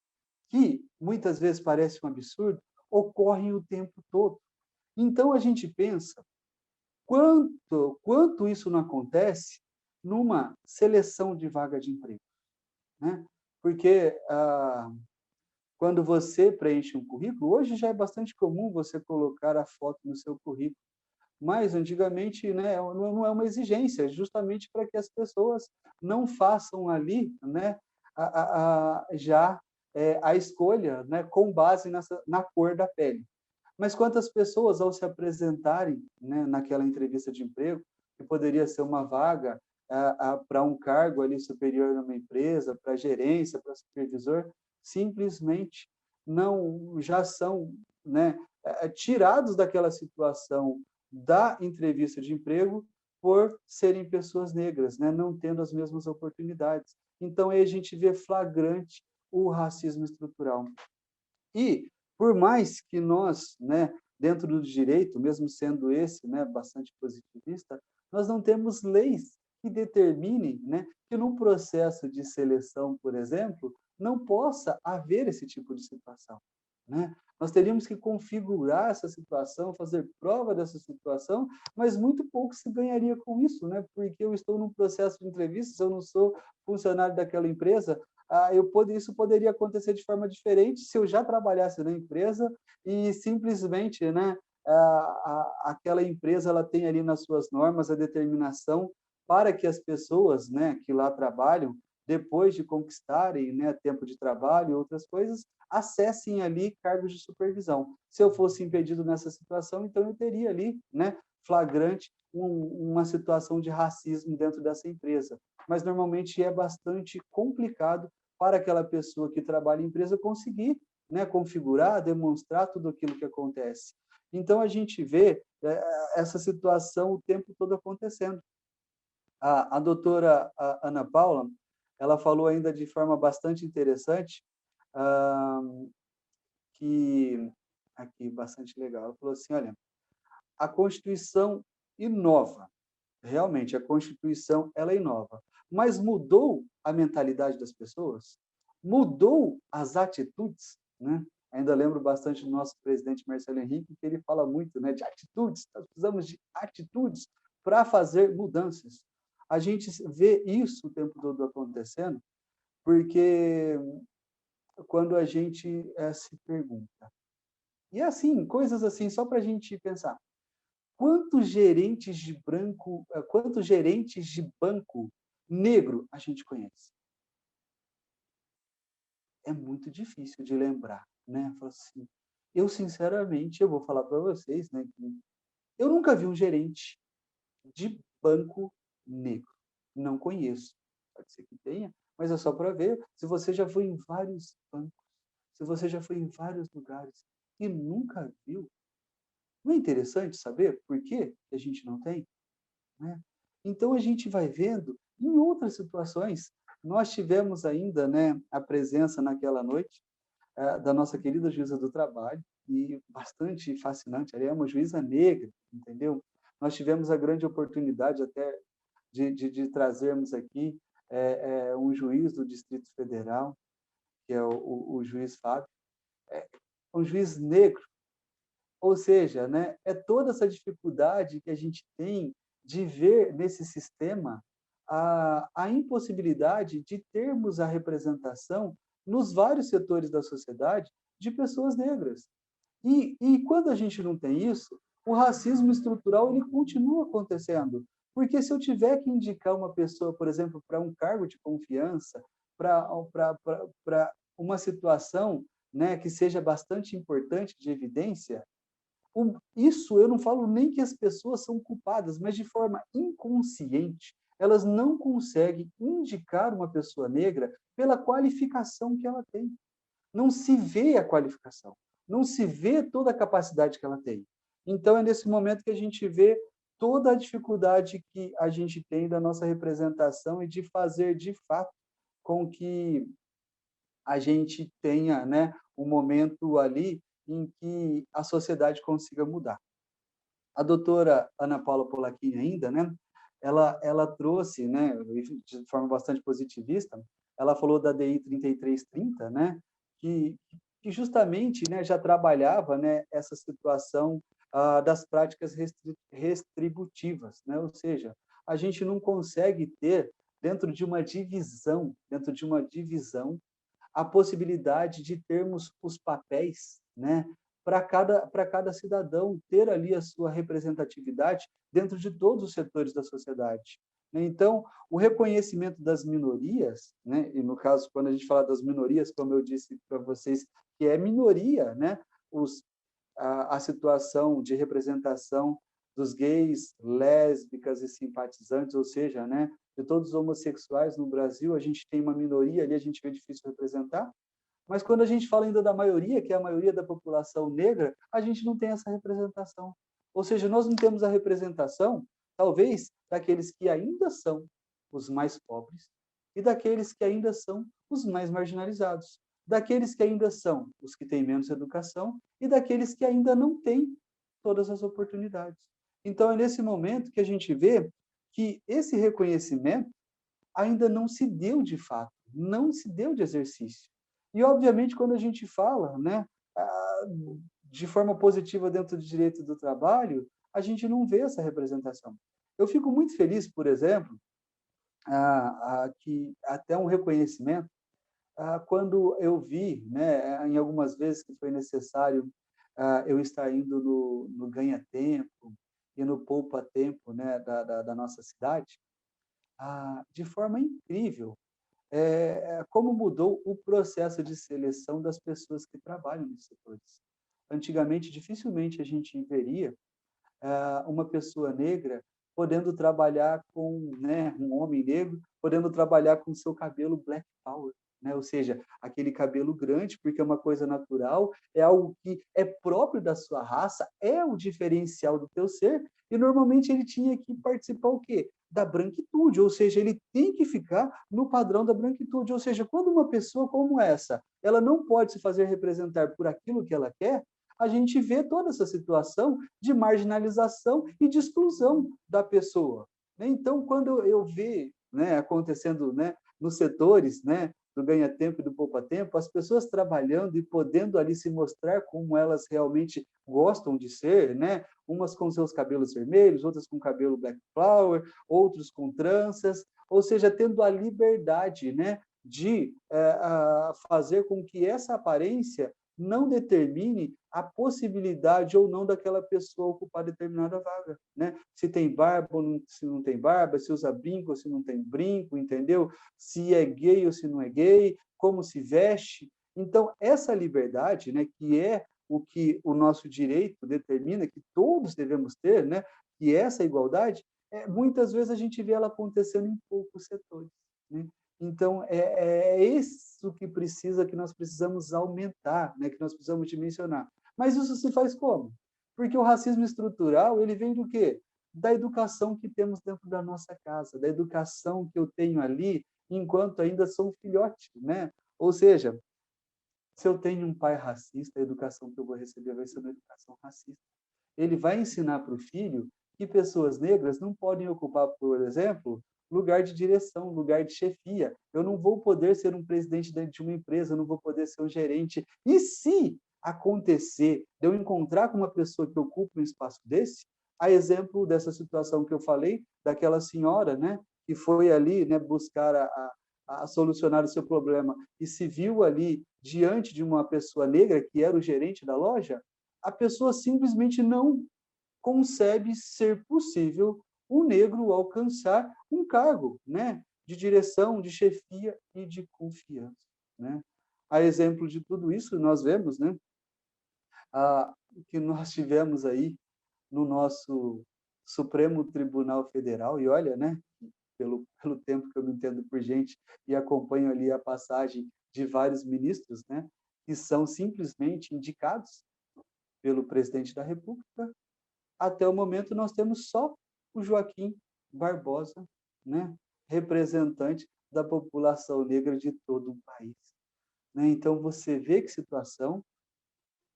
que muitas vezes parecem um absurdo, ocorrem o tempo todo. Então, a gente pensa, quanto isso não acontece numa seleção de vaga de emprego, né? Porque quando você preenche um currículo, hoje já é bastante comum você colocar a foto no seu currículo, mas antigamente, né, não é uma exigência, justamente para que as pessoas não façam ali, né, já a escolha, né, com base na cor da pele. Mas quantas pessoas, ao se apresentarem, né, naquela entrevista de emprego, que poderia ser uma vaga para um cargo ali superior numa empresa, para gerência, para supervisor, simplesmente não já são, né, tirados daquela situação da entrevista de emprego por serem pessoas negras, né, não tendo as mesmas oportunidades. Então aí a gente vê flagrante o racismo estrutural. E por mais que nós, né, dentro do direito, mesmo sendo esse, né, bastante positivista, nós não temos leis que determinem, né, que num processo de seleção, por exemplo, não possa haver esse tipo de situação, né? Nós teríamos que configurar essa situação, fazer prova dessa situação, mas muito pouco se ganharia com isso, né? Porque eu estou num processo de entrevista, se eu não sou funcionário daquela empresa, isso poderia acontecer de forma diferente se eu já trabalhasse na empresa e simplesmente, né, aquela empresa ela tem ali nas suas normas a determinação para que as pessoas, né, que lá trabalham, depois de conquistarem, né, tempo de trabalho e outras coisas, acessem ali cargos de supervisão. Se eu fosse impedido nessa situação, então eu teria ali, né, flagrante uma situação de racismo dentro dessa empresa. Mas normalmente é bastante complicado para aquela pessoa que trabalha em empresa conseguir, né, configurar, demonstrar tudo aquilo que acontece. Então a gente vê essa situação o tempo todo acontecendo. A doutora Ana Paula, ela falou ainda de forma bastante interessante, que aqui bastante legal. Ela falou assim, olha, a Constituição inova, realmente a Constituição ela inova, mas mudou a mentalidade das pessoas, mudou as atitudes, né? Ainda lembro bastante do nosso presidente Marcelo Henrique, que ele fala muito, né, de atitudes, nós precisamos de atitudes para fazer mudanças. A gente vê isso o tempo todo acontecendo, porque quando a gente se pergunta, e assim, coisas assim, só para a gente pensar, quantos gerentes de banco negro a gente conhece? É muito difícil de lembrar, né? Falo assim, eu sinceramente, eu vou falar para vocês, né, que eu nunca vi um gerente de banco negro. Não conheço. Pode ser que tenha, mas é só para ver. Se você já foi em vários bancos, se você já foi em vários lugares e nunca viu, não é interessante saber por que a gente não tem? Né? Então a gente vai vendo em outras situações. Nós tivemos ainda, né, a presença naquela noite da nossa querida juíza do trabalho, e bastante fascinante. Ela é uma juíza negra, entendeu? Nós tivemos a grande oportunidade até de trazermos aqui um juiz do Distrito Federal, que é o juiz Fábio, um juiz negro. Ou seja, né, é toda essa dificuldade que a gente tem de ver nesse sistema a impossibilidade de termos a representação nos vários setores da sociedade de pessoas negras. E quando a gente não tem isso, o racismo estrutural ele continua acontecendo. Porque se eu tiver que indicar uma pessoa, por exemplo, para um cargo de confiança, para uma situação, né, que seja bastante importante de evidência, isso eu não falo nem que as pessoas são culpadas, mas de forma inconsciente, elas não conseguem indicar uma pessoa negra pela qualificação que ela tem. Não se vê a qualificação, não se vê toda a capacidade que ela tem. Então, é nesse momento que a gente vê toda a dificuldade que a gente tem da nossa representação e de fazer, de fato, com que a gente tenha, né, um momento ali em que a sociedade consiga mudar. A doutora Ana Paula Polacchini ainda, né, ela trouxe, né, de forma bastante positivista, ela falou da DI 3330, né, que justamente, né, já trabalhava, né, essa situação das práticas restributivas, né, ou seja, a gente não consegue ter dentro de uma divisão, a possibilidade de termos os papéis, né, para cada cidadão ter ali a sua representatividade dentro de todos os setores da sociedade. Então, o reconhecimento das minorias, né, e no caso, quando a gente fala das minorias, como eu disse para vocês, que é minoria, né, a situação de representação dos gays, lésbicas e simpatizantes, ou seja, né, de todos os homossexuais no Brasil, a gente tem uma minoria ali, a gente vê difícil representar, mas quando a gente fala ainda da maioria, que é a maioria da população negra, a gente não tem essa representação. Ou seja, nós não temos a representação, talvez, daqueles que ainda são os mais pobres e daqueles que ainda são os mais marginalizados, daqueles que ainda são os que têm menos educação e daqueles que ainda não têm todas as oportunidades. Então, é nesse momento que a gente vê que esse reconhecimento ainda não se deu de fato, não se deu de exercício. E, obviamente, quando a gente fala, né, de forma positiva dentro do direito do trabalho, a gente não vê essa representação. Eu fico muito feliz, por exemplo, que até um reconhecimento, quando eu vi, né, em algumas vezes que foi necessário eu estar indo no ganha-tempo e no poupa-tempo, né, da nossa cidade, de forma incrível, como mudou o processo de seleção das pessoas que trabalham nos setores. Antigamente, dificilmente a gente veria uma pessoa negra podendo trabalhar com, né, um homem negro, podendo trabalhar com seu cabelo black power, né? Ou seja, aquele cabelo grande, porque é uma coisa natural, é algo que é próprio da sua raça, é o diferencial do teu ser, e normalmente ele tinha que participar o quê? Da branquitude, ou seja, ele tem que ficar no padrão da branquitude, ou seja, quando uma pessoa como essa, ela não pode se fazer representar por aquilo que ela quer, a gente vê toda essa situação de marginalização e de exclusão da pessoa. Então, quando eu vejo, né, acontecendo, né, nos setores, né, do ganha-tempo e do poupa-tempo, as pessoas trabalhando e podendo ali se mostrar como elas realmente gostam de ser, né? Umas com seus cabelos vermelhos, outras com cabelo black flower, outros com tranças, ou seja, tendo a liberdade, né, de fazer com que essa aparência não determine a possibilidade ou não daquela pessoa ocupar determinada vaga, né? Se tem barba ou não, se não tem barba, se usa brinco ou se não tem brinco, entendeu? Se é gay ou se não é gay, como se veste. Então, essa liberdade, né, que é o que o nosso direito determina, que todos devemos ter, né, que essa igualdade, muitas vezes a gente vê ela acontecendo em poucos setores, né? Então, isso que nós precisamos aumentar, né? Que nós precisamos dimensionar. Mas isso se faz como? Porque o racismo estrutural, ele vem do quê? Da educação que temos dentro da nossa casa, da educação que eu tenho ali, enquanto ainda sou um filhote, né? Ou seja, se eu tenho um pai racista, a educação que eu vou receber vai ser uma educação racista. Ele vai ensinar para o filho que pessoas negras não podem ocupar, por exemplo, lugar de direção, lugar de chefia. Eu não vou poder ser um presidente dentro de uma empresa, eu não vou poder ser um gerente. E se acontecer de eu encontrar com uma pessoa que ocupa um espaço desse, a exemplo dessa situação que eu falei, daquela senhora, né, que foi ali, né, buscar a solucionar o seu problema e se viu ali diante de uma pessoa negra, que era o gerente da loja, a pessoa simplesmente não concebe ser possível o negro alcançar um cargo, né, de direção, de chefia e de confiança, né? A exemplo de tudo isso, nós vemos, né, que nós tivemos aí no nosso Supremo Tribunal Federal, e olha, né, pelo tempo que eu me entendo por gente e acompanho ali a passagem de vários ministros, né, que são simplesmente indicados pelo presidente da República. Até o momento nós temos só o Joaquim Barbosa, né, representante da população negra de todo o país, né? Então você vê que situação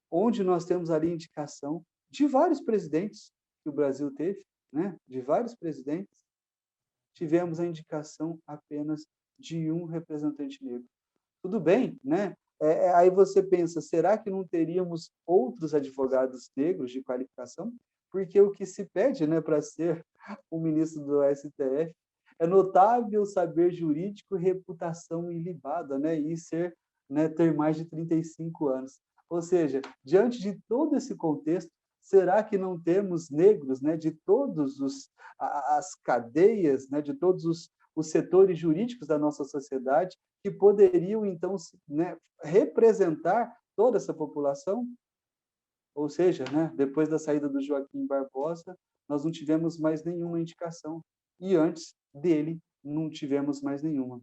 onde nós temos ali indicação de vários presidentes que o Brasil teve, né, de vários presidentes, tivemos a indicação apenas de um representante negro. Tudo bem, né? Aí você pensa, será que não teríamos outros advogados negros de qualificação? Porque o que se pede, né, para ser o ministro do STF é notável saber jurídico e reputação ilibada, né, e ser, né, ter mais de 35 anos. Ou seja, diante de todo esse contexto, será que não temos negros, né, de todos as cadeias, né, de todos os setores jurídicos da nossa sociedade que poderiam, então, né, representar toda essa população? Ou seja, né, depois da saída do Joaquim Barbosa, nós não tivemos mais nenhuma indicação. E antes dele, não tivemos mais nenhuma.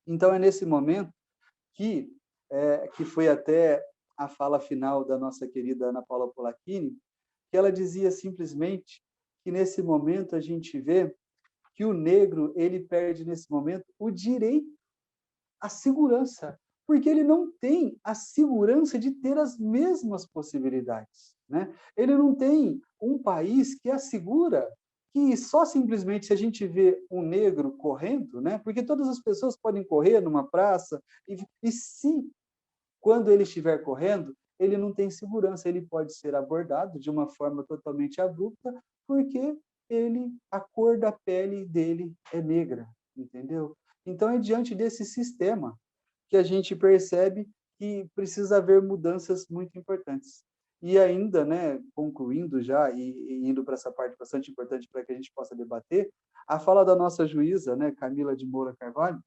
Então, é nesse momento que foi até a fala final da nossa querida Ana Paula Polacchini, que ela dizia simplesmente que, nesse momento, a gente vê que o negro ele perde, nesse momento, o direito à segurança, porque ele não tem a segurança de ter as mesmas possibilidades. né? Ele não tem um país que assegura que só simplesmente se a gente vê um negro correndo, né? Porque todas as pessoas podem correr numa praça, e se quando ele estiver correndo, ele não tem segurança, ele pode ser abordado de uma forma totalmente abrupta, porque a cor da pele dele é negra, entendeu? Então, é diante desse sistema que a gente percebe que precisa haver mudanças muito importantes. E ainda, né, concluindo já e indo para essa parte bastante importante para que a gente possa debater, a fala da nossa juíza, né, Camila de Moura Carvalho,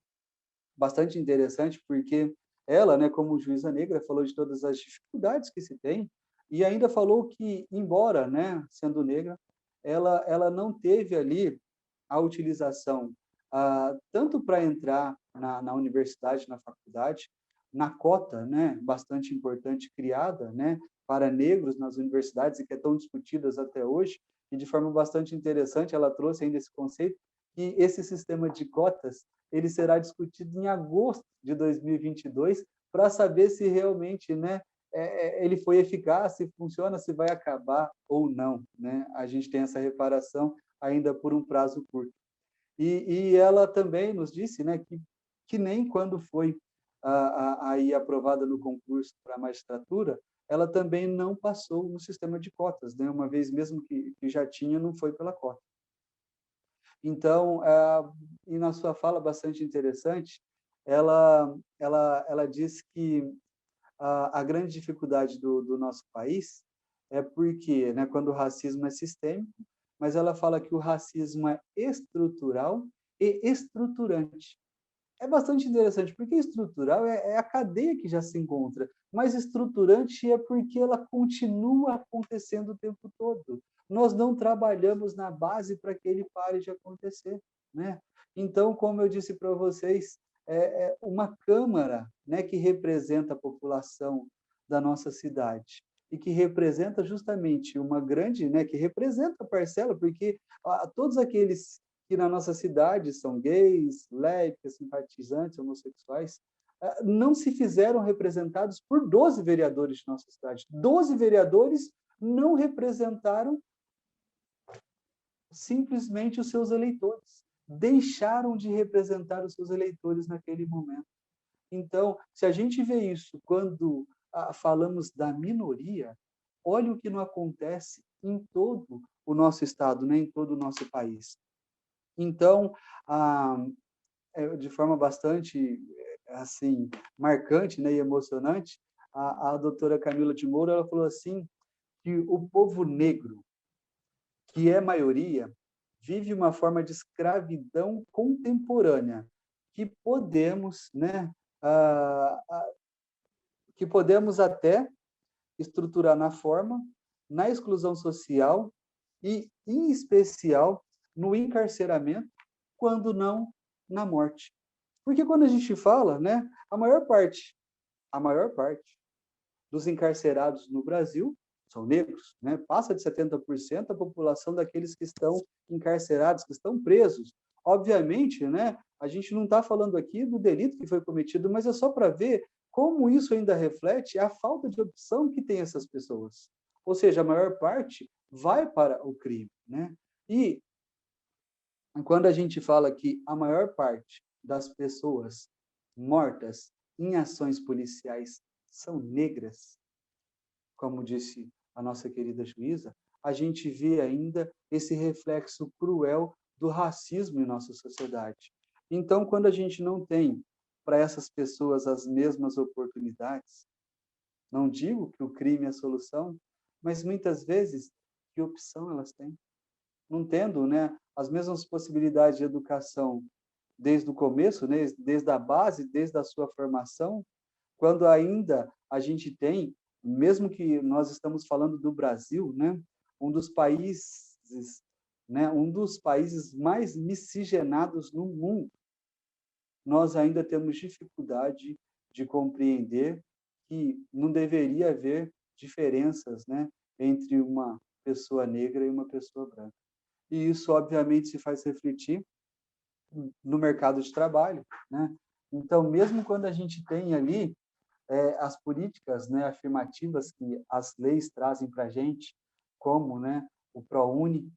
bastante interessante, porque ela, né, como juíza negra, falou de todas as dificuldades que se tem e ainda falou que, embora, né, sendo negra, ela não teve ali a utilização tanto para entrar na universidade, na faculdade, na cota, né, bastante importante criada, né, para negros nas universidades e que é tão discutidas até hoje, e de forma bastante interessante ela trouxe ainda esse conceito que esse sistema de cotas ele será discutido em agosto de 2022 para saber se realmente, né, ele foi eficaz, se funciona, se vai acabar ou não, né? A gente tem essa reparação ainda por um prazo curto. E ela também nos disse, né, que nem quando foi aí aprovada no concurso para a magistratura, ela também não passou no sistema de cotas, né? Uma vez mesmo que já tinha, não foi pela cota. Então, e na sua fala bastante interessante, ela diz que a grande dificuldade do nosso país é porque, né, quando o racismo é sistêmico, mas ela fala que o racismo é estrutural e estruturante. É bastante interessante, porque estrutural é a cadeia que já se encontra, mas estruturante é porque ela continua acontecendo o tempo todo. Nós não trabalhamos na base para que ele pare de acontecer, né? Então, como eu disse para vocês, uma Câmara, né, que representa a população da nossa cidade e que representa justamente uma grande, né, que representa a parcela, porque todos aqueles que na nossa cidade são gays, lésbicas, simpatizantes, homossexuais, não se fizeram representados por 12 vereadores de nossa cidade. 12 vereadores não representaram simplesmente os seus eleitores. Deixaram de representar os seus eleitores naquele momento. Então, se a gente vê isso quando falamos da minoria, olha o que não acontece em todo o nosso estado, né, em todo o nosso país. Então, de forma bastante assim marcante, né, e emocionante, a doutora Camila de Moura ela falou assim que o povo negro, que é maioria, vive uma forma de escravidão contemporânea que podemos, né, que podemos até estruturar na forma, na exclusão social e, em especial, no encarceramento, quando não na morte. Porque quando a gente fala, né, a maior parte dos encarcerados no Brasil são negros, né? Passa de 70% a população daqueles que estão encarcerados, que estão presos. Obviamente, né, a gente não está falando aqui do delito que foi cometido, mas é só para ver como isso ainda reflete a falta de opção que tem essas pessoas. Ou seja, a maior parte vai para o crime, né? E quando a gente fala que a maior parte das pessoas mortas em ações policiais são negras, como disse a nossa querida juíza, a gente vê ainda esse reflexo cruel do racismo em nossa sociedade. Então, quando a gente não tem para essas pessoas as mesmas oportunidades, não digo que o crime é a solução, mas muitas vezes que opção elas têm? Não tendo, né, as mesmas possibilidades de educação desde o começo, né, desde a base, desde a sua formação, quando ainda a gente tem, mesmo que nós estamos falando do Brasil, né, um dos países, né, um dos países mais miscigenados no mundo, nós ainda temos dificuldade de compreender que não deveria haver diferenças, né, entre uma pessoa negra e uma pessoa branca. E isso, obviamente, se faz refletir no mercado de trabalho, né? Então, mesmo quando a gente tem ali as políticas, né, afirmativas que as leis trazem para a gente, como, né, o ProUni,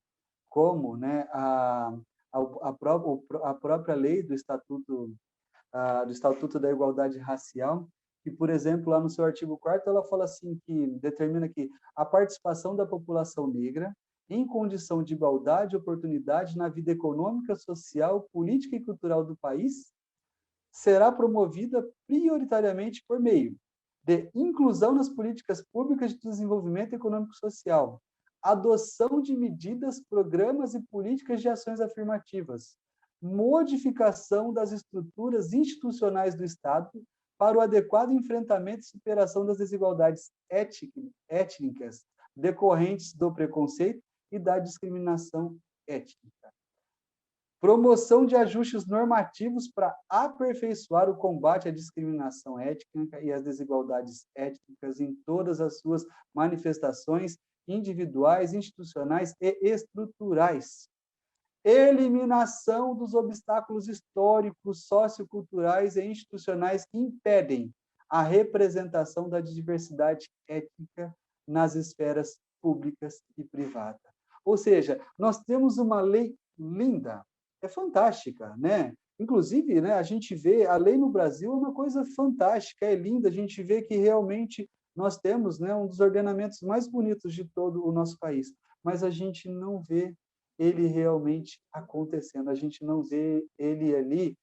como, né, a própria lei do Estatuto da Igualdade Racial, que, por exemplo, lá no seu artigo 4º, ela fala assim, que determina que a participação da população negra em condição de igualdade e oportunidade na vida econômica, social, política e cultural do país será promovida prioritariamente por meio de inclusão nas políticas públicas de desenvolvimento econômico e social, adoção de medidas, programas e políticas de ações afirmativas, modificação das estruturas institucionais do Estado para o adequado enfrentamento e superação das desigualdades étnicas decorrentes do preconceito e da discriminação étnica. Promoção de ajustes normativos para aperfeiçoar o combate à discriminação étnica e às desigualdades étnicas em todas as suas manifestações individuais, institucionais e estruturais. Eliminação dos obstáculos históricos, socioculturais e institucionais que impedem a representação da diversidade étnica nas esferas públicas e privadas. Ou seja, nós temos uma lei linda, é fantástica, né? Inclusive, né, a gente vê, a lei no Brasil é uma coisa fantástica, é linda, a gente vê que realmente nós temos, né, um dos ordenamentos mais bonitos de todo o nosso país, mas a gente não vê ele realmente acontecendo, a gente não vê ele ali,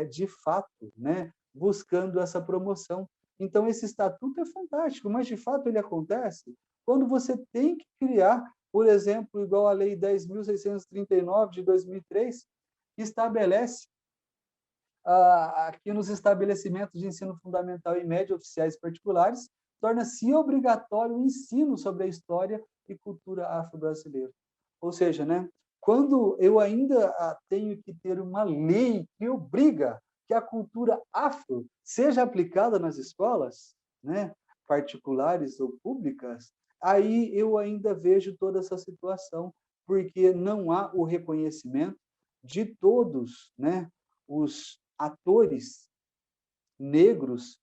de fato, né, buscando essa promoção. Então, esse estatuto é fantástico, mas, de fato, ele acontece quando você tem que criar, por exemplo, igual a Lei 10.639, de 2003, que estabelece aqui nos estabelecimentos de ensino fundamental e médio oficiais particulares, torna-se obrigatório o ensino sobre a história e cultura afro-brasileira. Ou seja, né, quando eu ainda tenho que ter uma lei que obriga que a cultura afro seja aplicada nas escolas, né, particulares ou públicas, aí eu ainda vejo toda essa situação, porque não há o reconhecimento de todos, né, os atores negros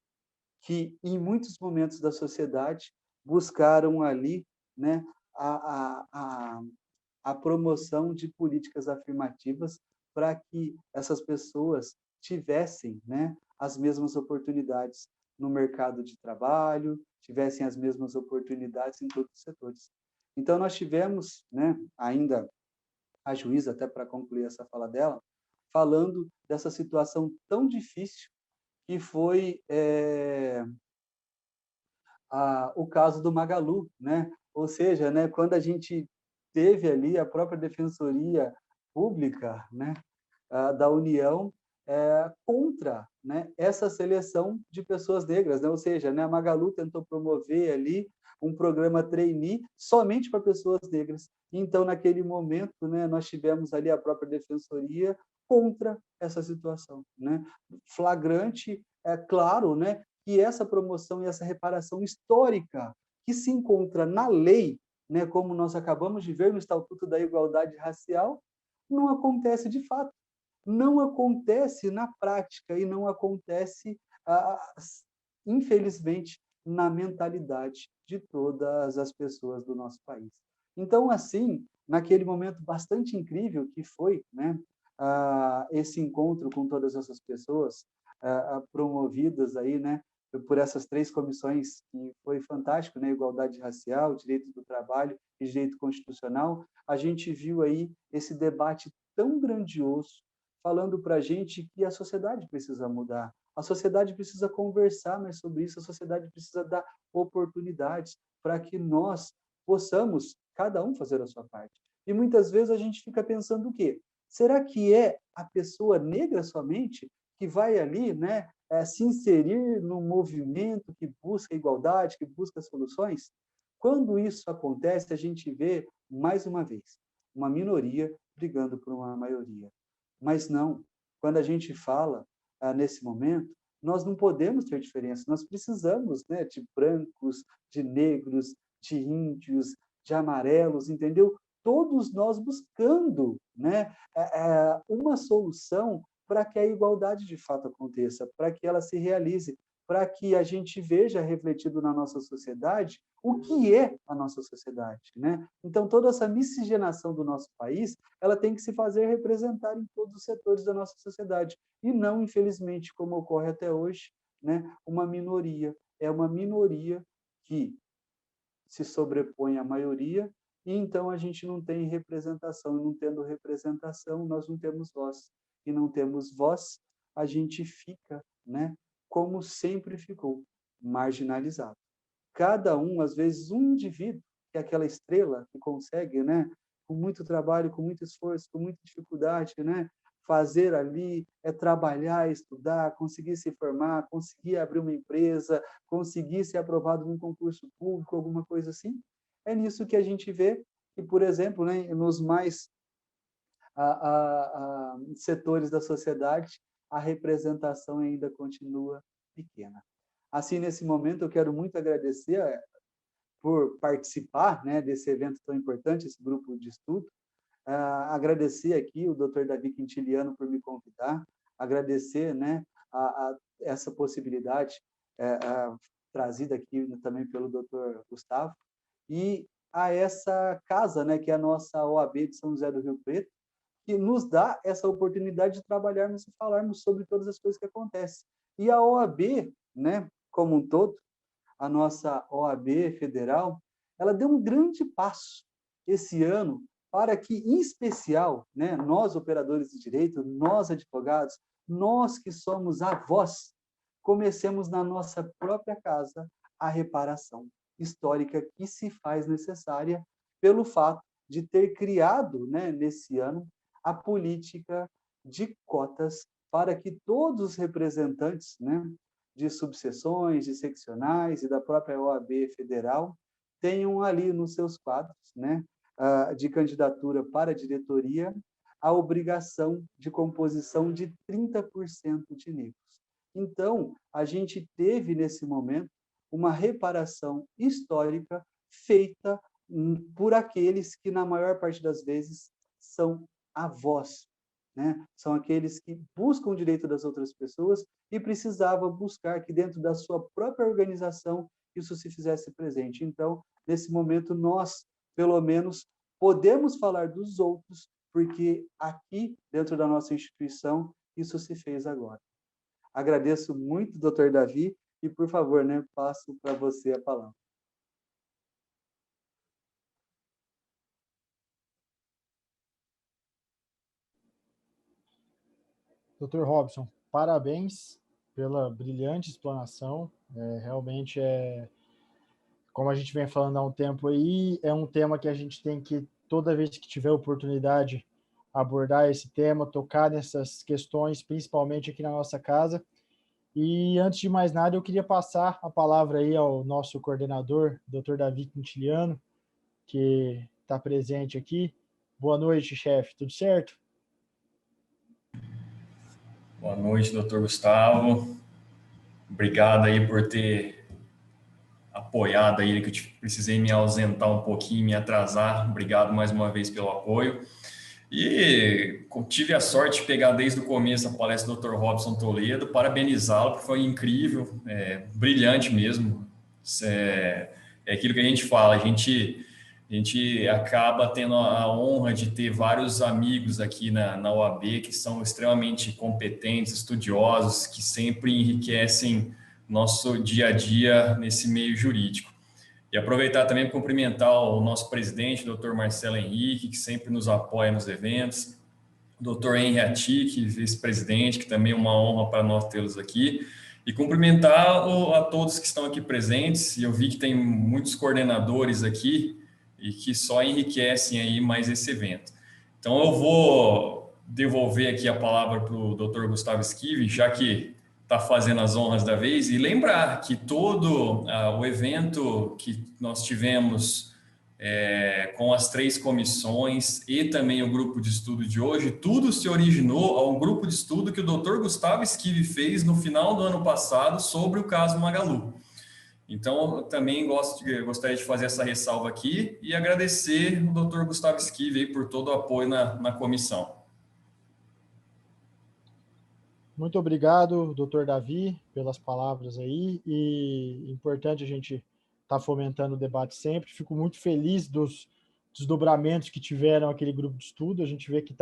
que, em muitos momentos da sociedade, buscaram ali, né, a promoção de políticas afirmativas para que essas pessoas tivessem, né, as mesmas oportunidades no mercado de trabalho, tivessem as mesmas oportunidades em todos os setores. Então, nós tivemos, né, ainda a juíza, até para concluir essa fala dela, falando dessa situação tão difícil que foi o caso do Magalu, né? Ou seja, né, quando a gente teve ali a própria Defensoria Pública, né, da União, contra, né, essa seleção de pessoas negras, né? Ou seja, né, a Magalu tentou promover ali um programa trainee somente para pessoas negras. Então, naquele momento, né, nós tivemos ali a própria Defensoria contra essa situação, né? Flagrante, é claro, né, que essa promoção e essa reparação histórica que se encontra na lei, né, como nós acabamos de ver no Estatuto da Igualdade Racial, não acontece de fato, não acontece na prática e não acontece, infelizmente, na mentalidade de todas as pessoas do nosso país. Então, assim, naquele momento bastante incrível que foi, né, esse encontro com todas essas pessoas promovidas aí, né, por essas 3 comissões, que foi fantástico, né, igualdade racial, direito do trabalho e direito constitucional, a gente viu aí esse debate tão grandioso, falando para a gente que a sociedade precisa mudar, a sociedade precisa conversar mais sobre isso, a sociedade precisa dar oportunidades para que nós possamos, cada um, fazer a sua parte. E muitas vezes a gente fica pensando o quê? Será que é a pessoa negra somente que vai ali, né, se inserir no movimento que busca igualdade, que busca soluções? Quando isso acontece, a gente vê, mais uma vez, uma minoria brigando por uma maioria. Mas não, quando a gente fala nesse momento, nós não podemos ter diferença, nós precisamos, né, de brancos, de negros, de índios, de amarelos, entendeu? Todos nós buscando, né, uma solução para que a igualdade de fato aconteça, para que ela se realize, para que a gente veja refletido na nossa sociedade o que é a nossa sociedade, né? Então, toda essa miscigenação do nosso país, ela tem que se fazer representar em todos os setores da nossa sociedade, e não, infelizmente, como ocorre até hoje, né? Uma minoria. É uma minoria que se sobrepõe à maioria, e então a gente não tem representação, e não tendo representação, nós não temos voz. E não temos voz, a gente fica, né, como sempre ficou, marginalizado. Cada um, às vezes, um indivíduo, que é aquela estrela que consegue, né, com muito trabalho, com muito esforço, com muita dificuldade, né, fazer ali, trabalhar, estudar, conseguir se formar, conseguir abrir uma empresa, conseguir ser aprovado num concurso público, alguma coisa assim. É nisso que a gente vê que, por exemplo, né, nos mais setores da sociedade, a representação ainda continua pequena. Assim, nesse momento, eu quero muito agradecer por participar, né, desse evento tão importante, esse grupo de estudo. Agradecer aqui o Dr. Davi Quintiliano por me convidar, agradecer, né, essa possibilidade trazida aqui também pelo Dr. Gustavo, e a essa casa, né, que é a nossa OAB de São José do Rio Preto, que nos dá essa oportunidade de trabalharmos e falarmos sobre todas as coisas que acontecem. E a OAB, né, como um todo, a nossa OAB federal, ela deu um grande passo esse ano para que, em especial, né, nós operadores de direito, nós advogados, nós que somos a voz, comecemos na nossa própria casa a reparação histórica que se faz necessária pelo fato de ter criado, né, nesse ano, a política de cotas para que todos os representantes, né, de subseções, de seccionais e da própria OAB federal tenham ali nos seus quadros, né, de candidatura para a diretoria, a obrigação de composição de 30% de negros. Então, a gente teve, nesse momento, uma reparação histórica feita por aqueles que, na maior parte das vezes, são a voz, né? São aqueles que buscam o direito das outras pessoas e precisavam buscar que, dentro da sua própria organização, isso se fizesse presente. Então, nesse momento, nós, pelo menos, podemos falar dos outros, porque aqui, dentro da nossa instituição, isso se fez agora. Agradeço muito, doutor Davi, e, por favor, né, passo para você a palavra. Dr. Robson, parabéns pela brilhante explanação. Realmente como a gente vem falando há um tempo aí, é um tema que a gente tem que, toda vez que tiver oportunidade, abordar esse tema, tocar nessas questões, principalmente aqui na nossa casa. E, antes de mais nada, eu queria passar a palavra aí ao nosso coordenador, Dr. Davi Quintiliano, que está presente aqui. Boa noite, chefe. Tudo certo? Boa noite, doutor Gustavo. Obrigado aí por ter apoiado aí, que eu precisei me ausentar um pouquinho, me atrasar. Obrigado mais uma vez pelo apoio. E tive a sorte de pegar desde o começo a palestra do Dr. Robson Toledo, parabenizá-lo, porque foi incrível, brilhante mesmo. É aquilo que a gente fala, a gente acaba tendo a honra de ter vários amigos aqui na OAB que são extremamente competentes, estudiosos, que sempre enriquecem nosso dia a dia nesse meio jurídico. E aproveitar também para cumprimentar o nosso presidente, o Dr. Marcelo Henrique, que sempre nos apoia nos eventos, o Dr. Henry Atik, vice-presidente, que também é uma honra para nós tê-los aqui, e cumprimentar a todos que estão aqui presentes. E eu vi que tem muitos coordenadores aqui e que só enriquecem aí mais esse evento. Então, eu vou devolver aqui a palavra para o Dr. Gustavo Esquive, já que está fazendo as honras da vez, e lembrar que todo o evento que nós tivemos com as 3 comissões e também o grupo de estudo de hoje, tudo se originou ao grupo de estudo que o Dr. Gustavo Esquive fez no final do ano passado sobre o caso Magalu. Então, eu também gostaria de fazer essa ressalva aqui e agradecer o Dr. Gustavo Esquive aí por todo o apoio na comissão. Muito obrigado, doutor Davi, pelas palavras aí, e importante a gente estar fomentando o debate sempre. Fico muito feliz dos desdobramentos que tiveram aquele grupo de estudo. A gente vê que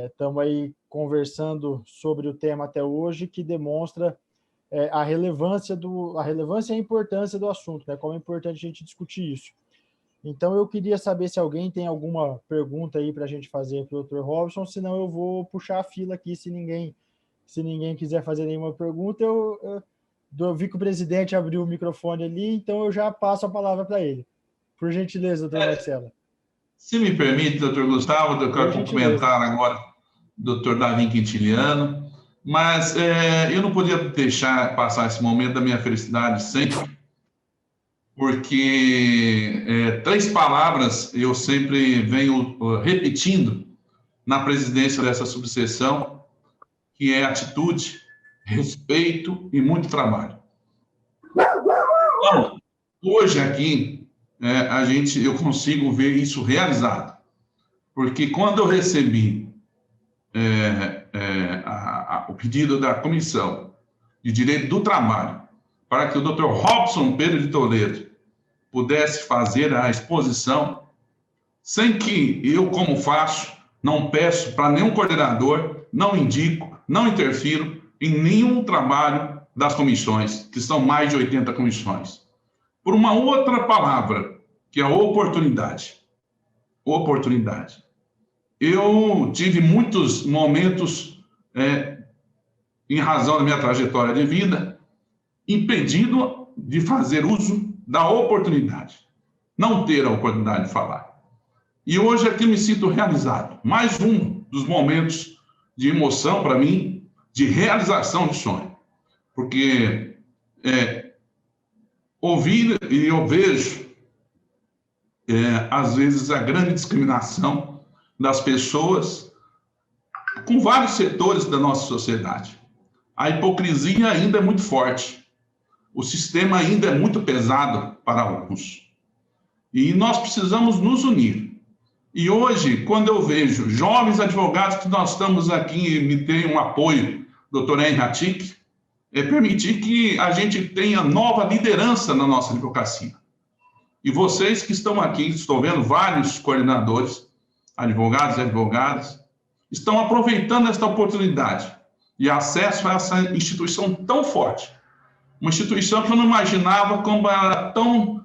estamos aí conversando sobre o tema até hoje, que demonstra a relevância e a importância do assunto, né? Como é importante a gente discutir isso. Então, eu queria saber se alguém tem alguma pergunta aí para a gente fazer para o Dr. Robson, senão eu vou puxar a fila aqui, se ninguém quiser fazer nenhuma pergunta, eu vi que o presidente abriu o microfone ali, então eu já passo a palavra para ele. Por gentileza, doutor Marcelo. Se me permite, doutor Gustavo, eu quero cumprimentar agora o doutor Davi Quintiliano, mas eu não podia deixar passar esse momento da minha felicidade sempre, porque 3 palavras eu sempre venho repetindo na presidência dessa subseção, que é atitude, respeito e muito trabalho. Então, hoje aqui, eu consigo ver isso realizado, porque quando eu recebi o pedido da Comissão de Direito do Trabalho para que o Dr. Robson Pedro de Toledo pudesse fazer a exposição, sem que eu, como faço, não peço para nenhum coordenador, não indico, não interfiro em nenhum trabalho das comissões, que são mais de 80 comissões. Por uma outra palavra, que é a oportunidade. Oportunidade. Eu tive muitos momentos, em razão da minha trajetória de vida, impedido de fazer uso da oportunidade. Não ter a oportunidade de falar. E hoje aqui me sinto realizado. Mais um dos momentos de emoção para mim, de realização de sonho. Porque ouvir e eu vejo, às vezes, a grande discriminação das pessoas com vários setores da nossa sociedade. A hipocrisia ainda é muito forte. O sistema ainda é muito pesado para alguns. E nós precisamos nos unir. E hoje, quando eu vejo jovens advogados que nós estamos aqui e me tem um apoio, doutor Henry Hatik, permitir que a gente tenha nova liderança na nossa advocacia. E vocês que estão aqui, estou vendo vários coordenadores, advogados e advogadas, estão aproveitando esta oportunidade e acesso a essa instituição tão forte. Uma instituição que eu não imaginava como era tão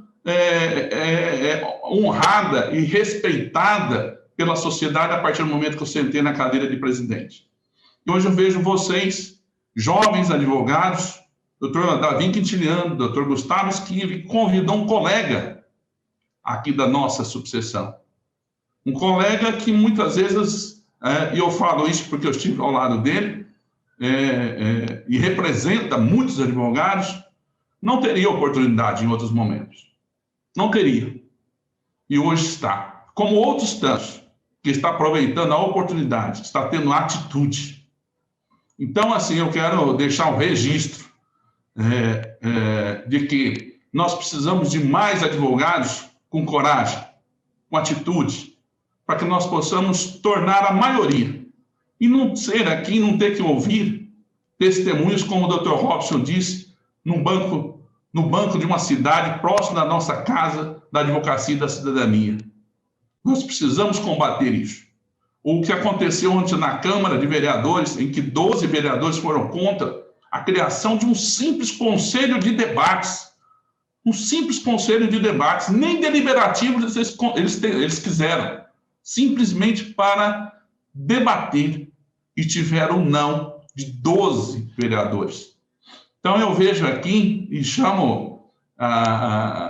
honrada e respeitada pela sociedade a partir do momento que eu sentei na cadeira de presidente. E hoje eu vejo vocês, jovens advogados, doutor Davi Quintiliano, doutor Gustavo Esquive, que convidou um colega aqui da nossa subseção. Um colega que muitas vezes, e eu falo isso porque eu estive ao lado dele, e representa muitos advogados, não teria oportunidade em outros momentos. Não teria. E hoje está. Como outros tantos, que está aproveitando a oportunidade, está tendo atitude. Então, assim, eu quero deixar um registro de que nós precisamos de mais advogados com coragem, com atitude, para que nós possamos tornar a maioria. E não ser aqui, não ter que ouvir testemunhos, como o Dr. Robson disse, no banco de uma cidade próximo da nossa casa, da advocacia e da cidadania. Nós precisamos combater isso. O que aconteceu ontem na Câmara de Vereadores, em que 12 vereadores foram contra a criação de um simples conselho de debates. Um simples conselho de debates, nem deliberativos eles quiseram, simplesmente para debater, e tiveram não de 12 vereadores. Então, eu vejo aqui e chamo,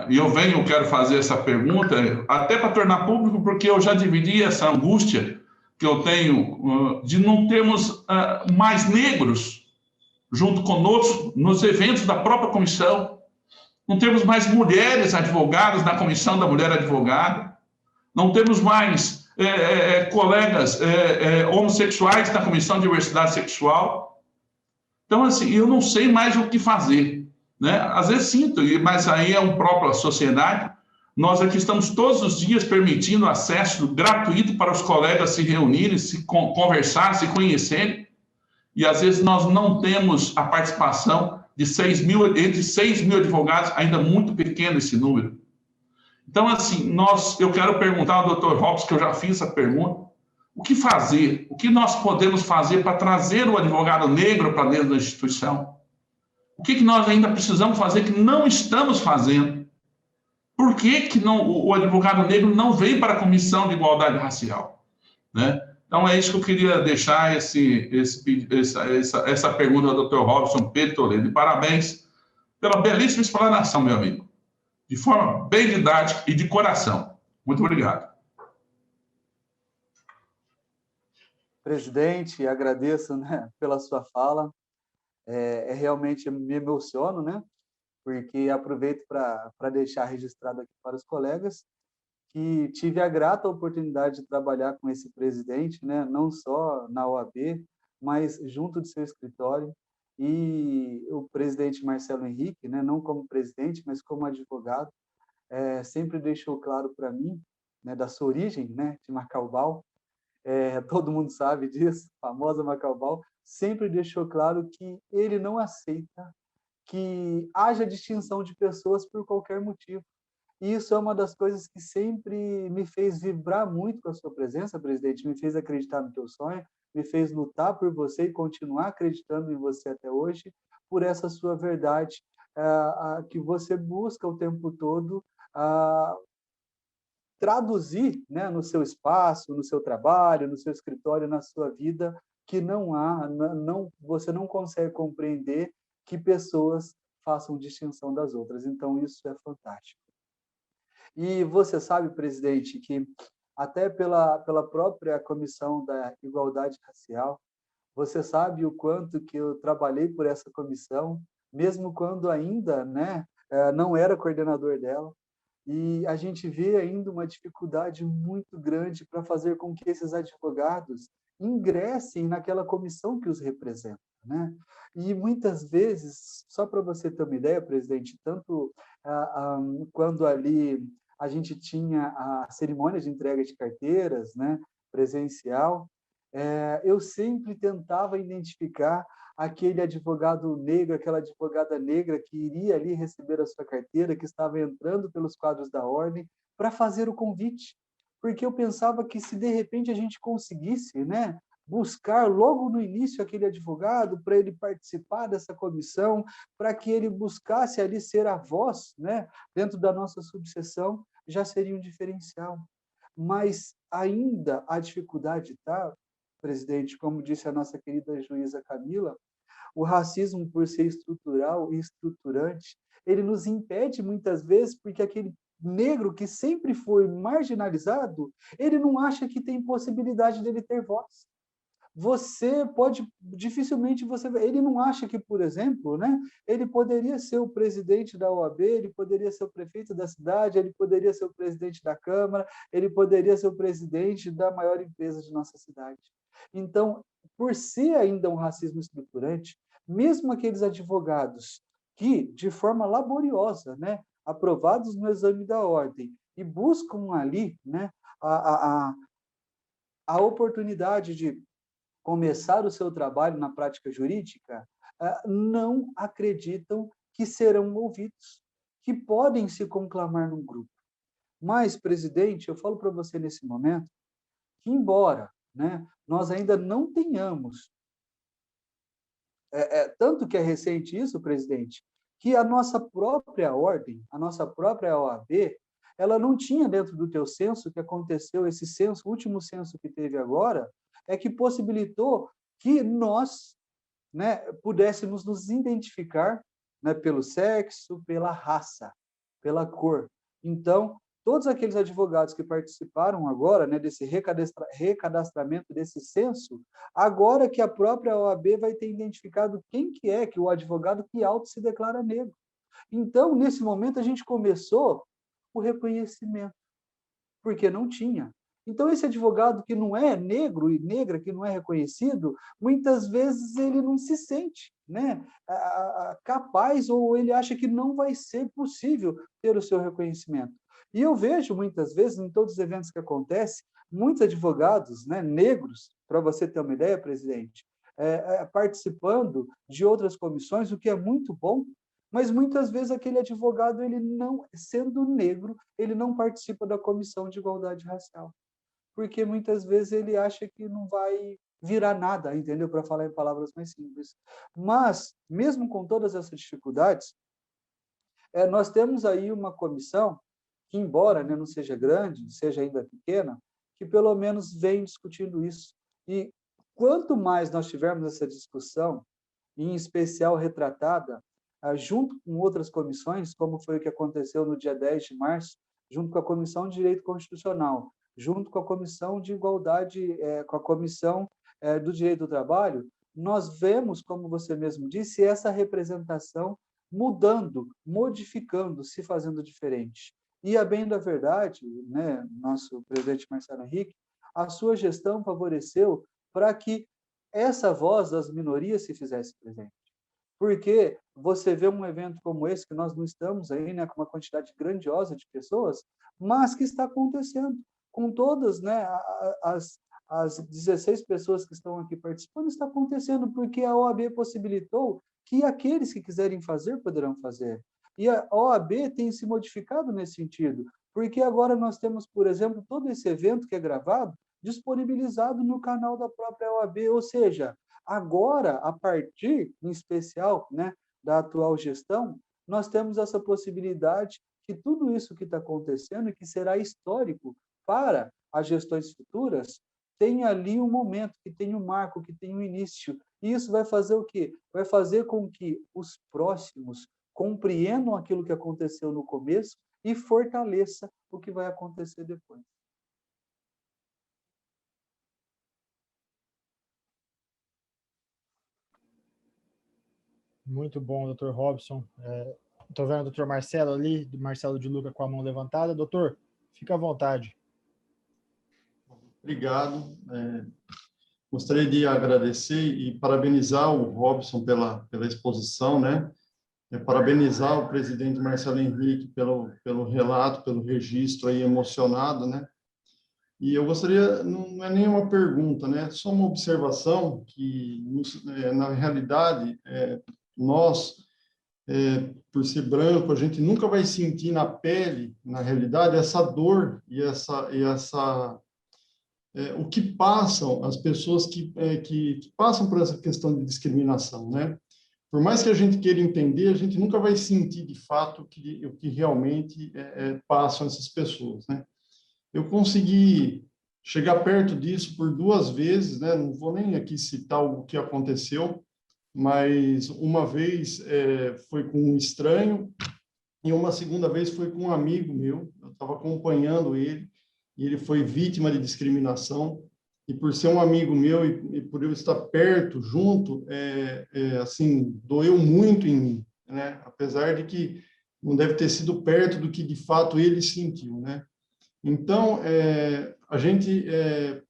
eu quero fazer essa pergunta, até para tornar público, porque eu já dividi essa angústia que eu tenho de não termos mais negros junto conosco nos eventos da própria comissão, não temos mais mulheres advogadas na comissão da mulher advogada, não temos mais colegas homossexuais na comissão de diversidade sexual. Então, assim, eu não sei mais o que fazer, né? Às vezes sinto, mas aí é um próprio sociedade. Nós aqui estamos todos os dias permitindo acesso gratuito para os colegas se reunirem, se conversarem, se conhecerem. e às vezes nós não temos a participação de entre 6 mil advogados, ainda muito pequeno esse número. Então, assim, eu quero perguntar ao Dr. Robson, que eu já fiz essa pergunta, o que fazer? O que nós podemos fazer para trazer o advogado negro para dentro da instituição? O que nós ainda precisamos fazer que não estamos fazendo? Por que o advogado negro não vem para a Comissão de Igualdade Racial? Né? Então, é isso que eu queria deixar essa pergunta ao Dr. Robson Pedro Toledo. E parabéns pela belíssima explanação, meu amigo. De forma bem didática e de coração. Muito obrigado. Presidente, agradeço, né, pela sua fala. Realmente me emociono, né? Porque aproveito para deixar registrado aqui para os colegas que tive a grata oportunidade de trabalhar com esse presidente, né? Não só na OAB, mas junto de seu escritório. E o presidente Marcelo Henrique, né? Não como presidente, mas como advogado, sempre deixou claro para mim, né, da sua origem, né, de Macaubal, todo mundo sabe disso, famosa Macaubal, sempre deixou claro que ele não aceita que haja distinção de pessoas por qualquer motivo. E isso é uma das coisas que sempre me fez vibrar muito com a sua presença, presidente, me fez acreditar no teu sonho, me fez lutar por você e continuar acreditando em você até hoje, por essa sua verdade que você busca o tempo todo traduzir, né, no seu espaço, no seu trabalho, no seu escritório, na sua vida, que você não consegue compreender que pessoas façam distinção das outras. Então, isso é fantástico. E você sabe, presidente, que até pela própria Comissão da Igualdade Racial, você sabe o quanto que eu trabalhei por essa comissão, mesmo quando ainda, né, não era coordenador dela, e a gente vê ainda uma dificuldade muito grande para fazer com que esses advogados ingressem naquela comissão que os representa, né? E muitas vezes, só para você ter uma ideia, presidente, tanto quando ali a gente tinha a cerimônia de entrega de carteiras, né, presencial, eu sempre tentava identificar aquele advogado negro, aquela advogada negra que iria ali receber a sua carteira, que estava entrando pelos quadros da ordem, para fazer o convite. Porque eu pensava que se de repente a gente conseguisse, né, buscar logo no início aquele advogado para ele participar dessa comissão, para que ele buscasse ali ser a voz, né, dentro da nossa subseção, já seria um diferencial. Mas ainda a dificuldade está, presidente, como disse a nossa querida juíza Camila, o racismo, por ser estrutural e estruturante, ele nos impede muitas vezes porque aquele negro que sempre foi marginalizado, ele não acha que tem possibilidade dele ter voz. Ele não acha que, por exemplo, né, ele poderia ser o presidente da OAB, ele poderia ser o prefeito da cidade, ele poderia ser o presidente da Câmara, ele poderia ser o presidente da maior empresa de nossa cidade. Então, por ser ainda um racismo estruturante, mesmo aqueles advogados que, de forma laboriosa, né, aprovados no exame da ordem, e buscam ali, né, a oportunidade de começar o seu trabalho na prática jurídica, não acreditam que serão ouvidos, que podem se conclamar num grupo. Mas, presidente, eu falo para você nesse momento que, embora, né, nós ainda não tenhamos, tanto que é recente isso, presidente, que a nossa própria ordem, a nossa própria OAB, ela não tinha dentro do teu censo, que aconteceu, esse censo, o último censo que teve agora, que possibilitou que nós, né, pudéssemos nos identificar, né, pelo sexo, pela raça, pela cor. Então, todos aqueles advogados que participaram agora, né, desse recadastramento desse censo, agora que a própria OAB vai ter identificado quem que é o advogado que auto se declara negro. Então, nesse momento, a gente começou o reconhecimento, porque não tinha. Então, esse advogado que não é negro e negra, que não é reconhecido, muitas vezes ele não se sente, né, capaz, ou ele acha que não vai ser possível ter o seu reconhecimento. E eu vejo muitas vezes, em todos os eventos que acontecem, muitos advogados, né, negros, para você ter uma ideia, presidente, participando de outras comissões, o que é muito bom, mas muitas vezes aquele advogado, ele não, sendo negro, ele não participa da comissão de igualdade racial, porque muitas vezes ele acha que não vai virar nada, entendeu? Para falar em palavras mais simples. Mas, mesmo com todas essas dificuldades, nós temos aí uma comissão que, embora, né, não seja grande, seja ainda pequena, que pelo menos vem discutindo isso. E quanto mais nós tivermos essa discussão, em especial retratada, junto com outras comissões, como foi o que aconteceu no dia 10 de março, junto com a Comissão de Direito Constitucional, junto com a Comissão de Igualdade, com a Comissão do Direito do Trabalho, nós vemos, como você mesmo disse, essa representação mudando, modificando, se fazendo diferente. E, a bem da verdade, né, nosso presidente Marcelo Henrique, a sua gestão favoreceu para que essa voz das minorias se fizesse presente. Porque você vê um evento como esse, que nós não estamos aí, né, com uma quantidade grandiosa de pessoas, mas que está acontecendo com todas, né, as 16 pessoas que estão aqui participando, está acontecendo porque a OAB possibilitou que aqueles que quiserem fazer, poderão fazer. E a OAB tem se modificado nesse sentido, porque agora nós temos, por exemplo, todo esse evento que é gravado, disponibilizado no canal da própria OAB, ou seja, agora, a partir, em especial, né, da atual gestão, nós temos essa possibilidade que tudo isso que está acontecendo e que será histórico para as gestões futuras, tem ali um momento, que tem um marco, que tem um início. E isso vai fazer o quê? Vai fazer com que os próximos compreendam aquilo que aconteceu no começo e fortaleça o que vai acontecer depois. Muito bom, doutor Robson. Estou vendo o doutor Marcelo ali, Marcelo de Luca com a mão levantada. Doutor, fica à vontade. Obrigado. Gostaria de agradecer e parabenizar o Robson pela exposição, né? Parabenizar o presidente Marcelo Henrique pelo relato, pelo registro aí emocionado, né? E eu gostaria, não é nenhuma pergunta, né? Só uma observação que, na realidade, nós, por ser branco, a gente nunca vai sentir na pele, na realidade, essa dor e o que passam as pessoas que passam por essa questão de discriminação, né? Por mais que a gente queira entender, a gente nunca vai sentir de fato o que realmente passam essas pessoas, né? Eu consegui chegar perto disso por 2 vezes, né? Não vou nem aqui citar o que aconteceu, mas uma vez foi com um estranho e uma segunda vez foi com um amigo meu. Eu estava acompanhando ele e ele foi vítima de discriminação. E por ser um amigo meu e por eu estar perto, junto, assim, doeu muito em mim, né? Apesar de que não deve ter sido perto do que de fato ele sentiu, né? Então, a gente,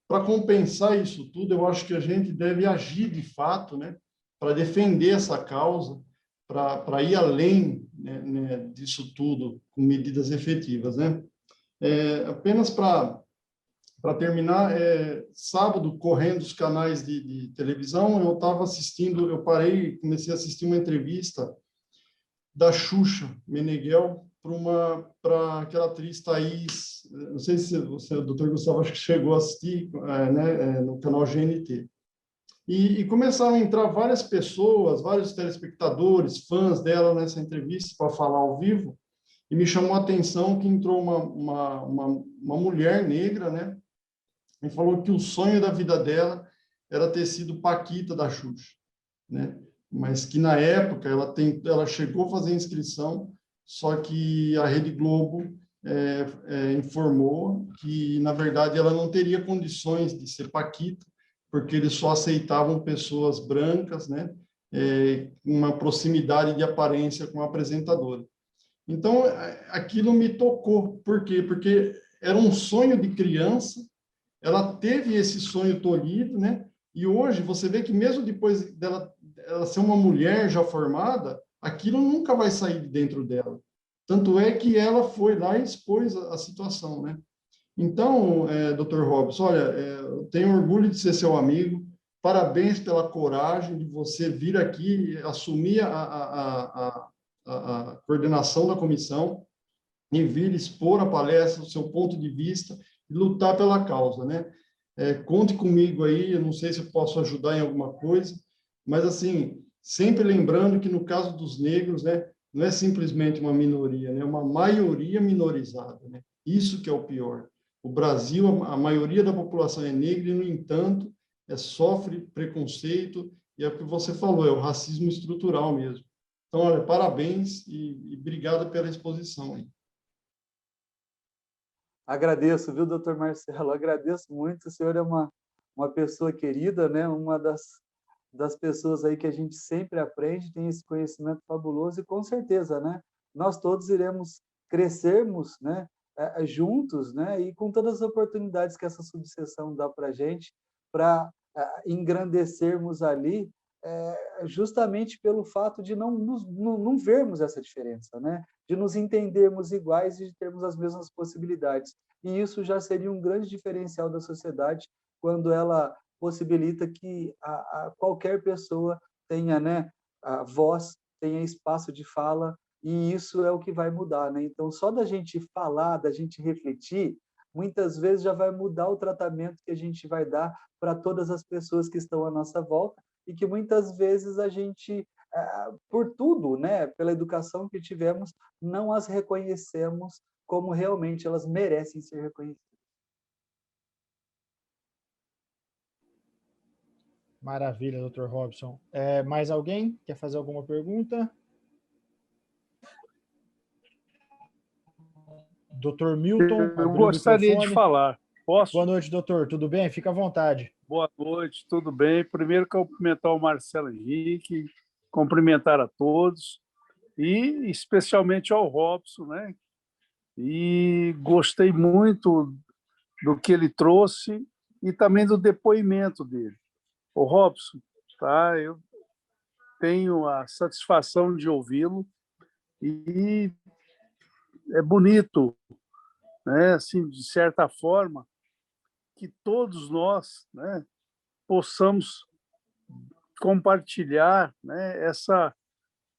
para compensar isso tudo, eu acho que a gente deve agir de fato, né? Para defender essa causa, para ir além, né, disso tudo, com medidas efetivas, né? Apenas para terminar, sábado, correndo os canais de televisão, eu estava assistindo, eu parei, comecei a assistir uma entrevista da Xuxa Meneghel para aquela atriz Thaís, não sei se você, o doutor Gustavo, acho que chegou a assistir, né, no canal GNT. E começaram a entrar várias pessoas, vários telespectadores, fãs dela nessa entrevista para falar ao vivo, e me chamou a atenção que entrou uma mulher negra, né, e falou que o sonho da vida dela era ter sido Paquita da Xuxa, né, mas que na época ela chegou a fazer inscrição, só que a Rede Globo informou que, na verdade, ela não teria condições de ser Paquita, porque eles só aceitavam pessoas brancas, né, uma proximidade de aparência com a apresentadora. Então, aquilo me tocou. Por quê? Porque era um sonho de criança, ela teve esse sonho tolhido, né, e hoje você vê que mesmo depois dela ser uma mulher já formada, aquilo nunca vai sair de dentro dela. Tanto é que ela foi lá e expôs a situação, né? Então, Dr. Robson, olha, eu tenho orgulho de ser seu amigo, parabéns pela coragem de você vir aqui, assumir a coordenação da comissão e vir expor a palestra, o seu ponto de vista e lutar pela causa, né? Conte comigo aí, eu não sei se eu posso ajudar em alguma coisa, mas, assim, sempre lembrando que, no caso dos negros, né, não é simplesmente uma minoria, né, é uma maioria minorizada, né? Isso que é o pior. O Brasil, a maioria da população é negra e, no entanto, sofre preconceito, e é o que você falou, é o racismo estrutural mesmo. Então, olha, parabéns e obrigado pela exposição aí. Agradeço, viu, doutor Marcelo? Agradeço muito. O senhor é uma pessoa querida, né? Uma das pessoas aí que a gente sempre aprende, tem esse conhecimento fabuloso e, com certeza, né? Nós todos iremos crescermos, né? Juntos, né? E com todas as oportunidades que essa subseção dá para a gente, para engrandecermos ali, justamente pelo fato de não vermos essa diferença, né? De nos entendermos iguais e de termos as mesmas possibilidades. E isso já seria um grande diferencial da sociedade, quando ela possibilita que qualquer pessoa tenha, né, a voz, tenha espaço de fala, e isso é o que vai mudar, né? Então, só da gente falar, da gente refletir, muitas vezes já vai mudar o tratamento que a gente vai dar para todas as pessoas que estão à nossa volta, e que muitas vezes a gente, por tudo, né, pela educação que tivemos, não as reconhecemos como realmente elas merecem ser reconhecidas. Maravilha, Dr. Robson. Mais alguém quer fazer alguma pergunta? Dr. Milton, eu gostaria de falar. Posso? Boa noite, doutor. Tudo bem? Fica à vontade. Boa noite, tudo bem? Primeiro, cumprimentar o Marcelo Henrique, cumprimentar a todos, e especialmente ao Robson, né? E gostei muito do que ele trouxe e também do depoimento dele. O Robson, tá? Eu tenho a satisfação de ouvi-lo e é bonito, né? Assim, de certa forma, que todos nós, né, possamos compartilhar, né, esse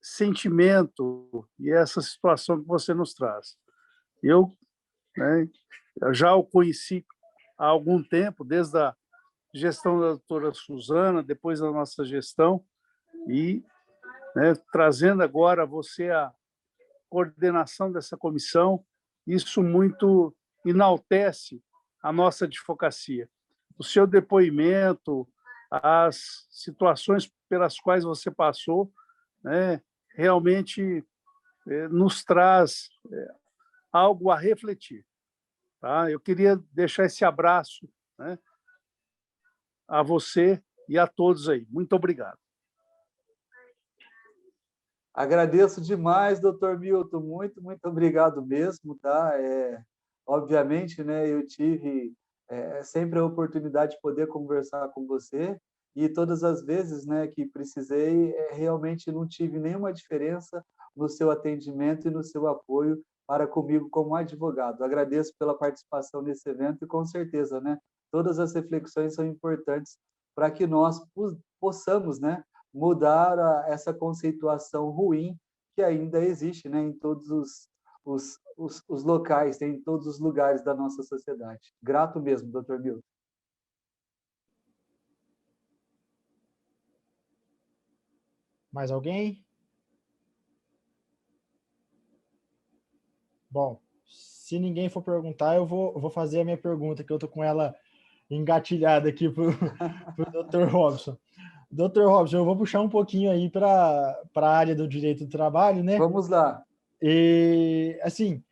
sentimento e essa situação que você nos traz. Eu, né, eu já o conheci há algum tempo, desde a gestão da doutora Suzana, depois da nossa gestão, e, né, trazendo agora você a coordenação dessa comissão, isso muito enaltece a nossa advocacia. O seu depoimento, as situações pelas quais você passou, né, realmente nos traz algo a refletir. Tá? Eu queria deixar esse abraço, né, a você e a todos aí. Muito obrigado. Agradeço demais, doutor Milton. Muito, muito obrigado mesmo. Tá? Obviamente, né, eu tive sempre a oportunidade de poder conversar com você, e todas as vezes, né, que precisei, realmente não tive nenhuma diferença no seu atendimento e no seu apoio para comigo como advogado. Agradeço pela participação nesse evento e, com certeza, né, todas as reflexões são importantes para que nós possamos, né, mudar essa conceituação ruim que ainda existe, né, em todos os locais, em todos os lugares da nossa sociedade. Grato mesmo, doutor Milton. Mais alguém? Bom, se ninguém for perguntar, eu vou fazer a minha pergunta, que eu estou com ela engatilhada aqui para o Dr. Robson. Dr. Robson, eu vou puxar um pouquinho aí para a área do direito do trabalho, né? Vamos lá. E, assim,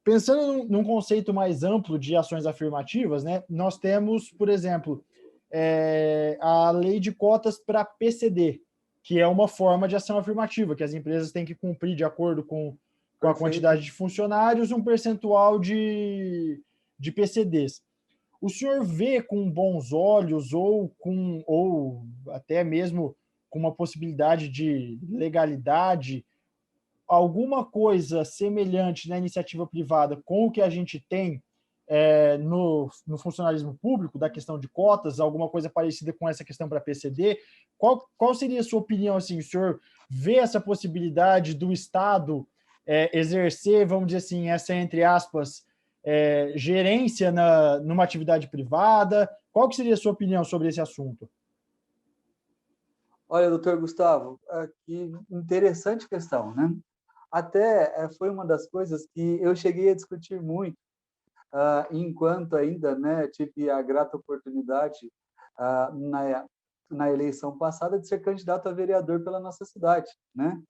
pensando num conceito mais amplo de ações afirmativas, né, nós temos, por exemplo, a lei de cotas para PCD, que é uma forma de ação afirmativa, que as empresas têm que cumprir, de acordo com a quantidade de funcionários, um percentual de PCDs. O senhor vê com bons olhos ou até mesmo com uma possibilidade de legalidade alguma coisa semelhante na iniciativa privada com o que a gente tem no funcionalismo público, da questão de cotas, alguma coisa parecida com essa questão para PCD. Qual seria a sua opinião? Assim, o senhor vê essa possibilidade do Estado exercer, vamos dizer assim, essa, entre aspas, gerência numa atividade privada? Qual que seria a sua opinião sobre esse assunto? Olha, doutor Gustavo, que interessante questão, né? Até foi uma das coisas que eu cheguei a discutir muito, enquanto ainda, né, tive a grata oportunidade na eleição passada de ser candidato a vereador pela nossa cidade, né?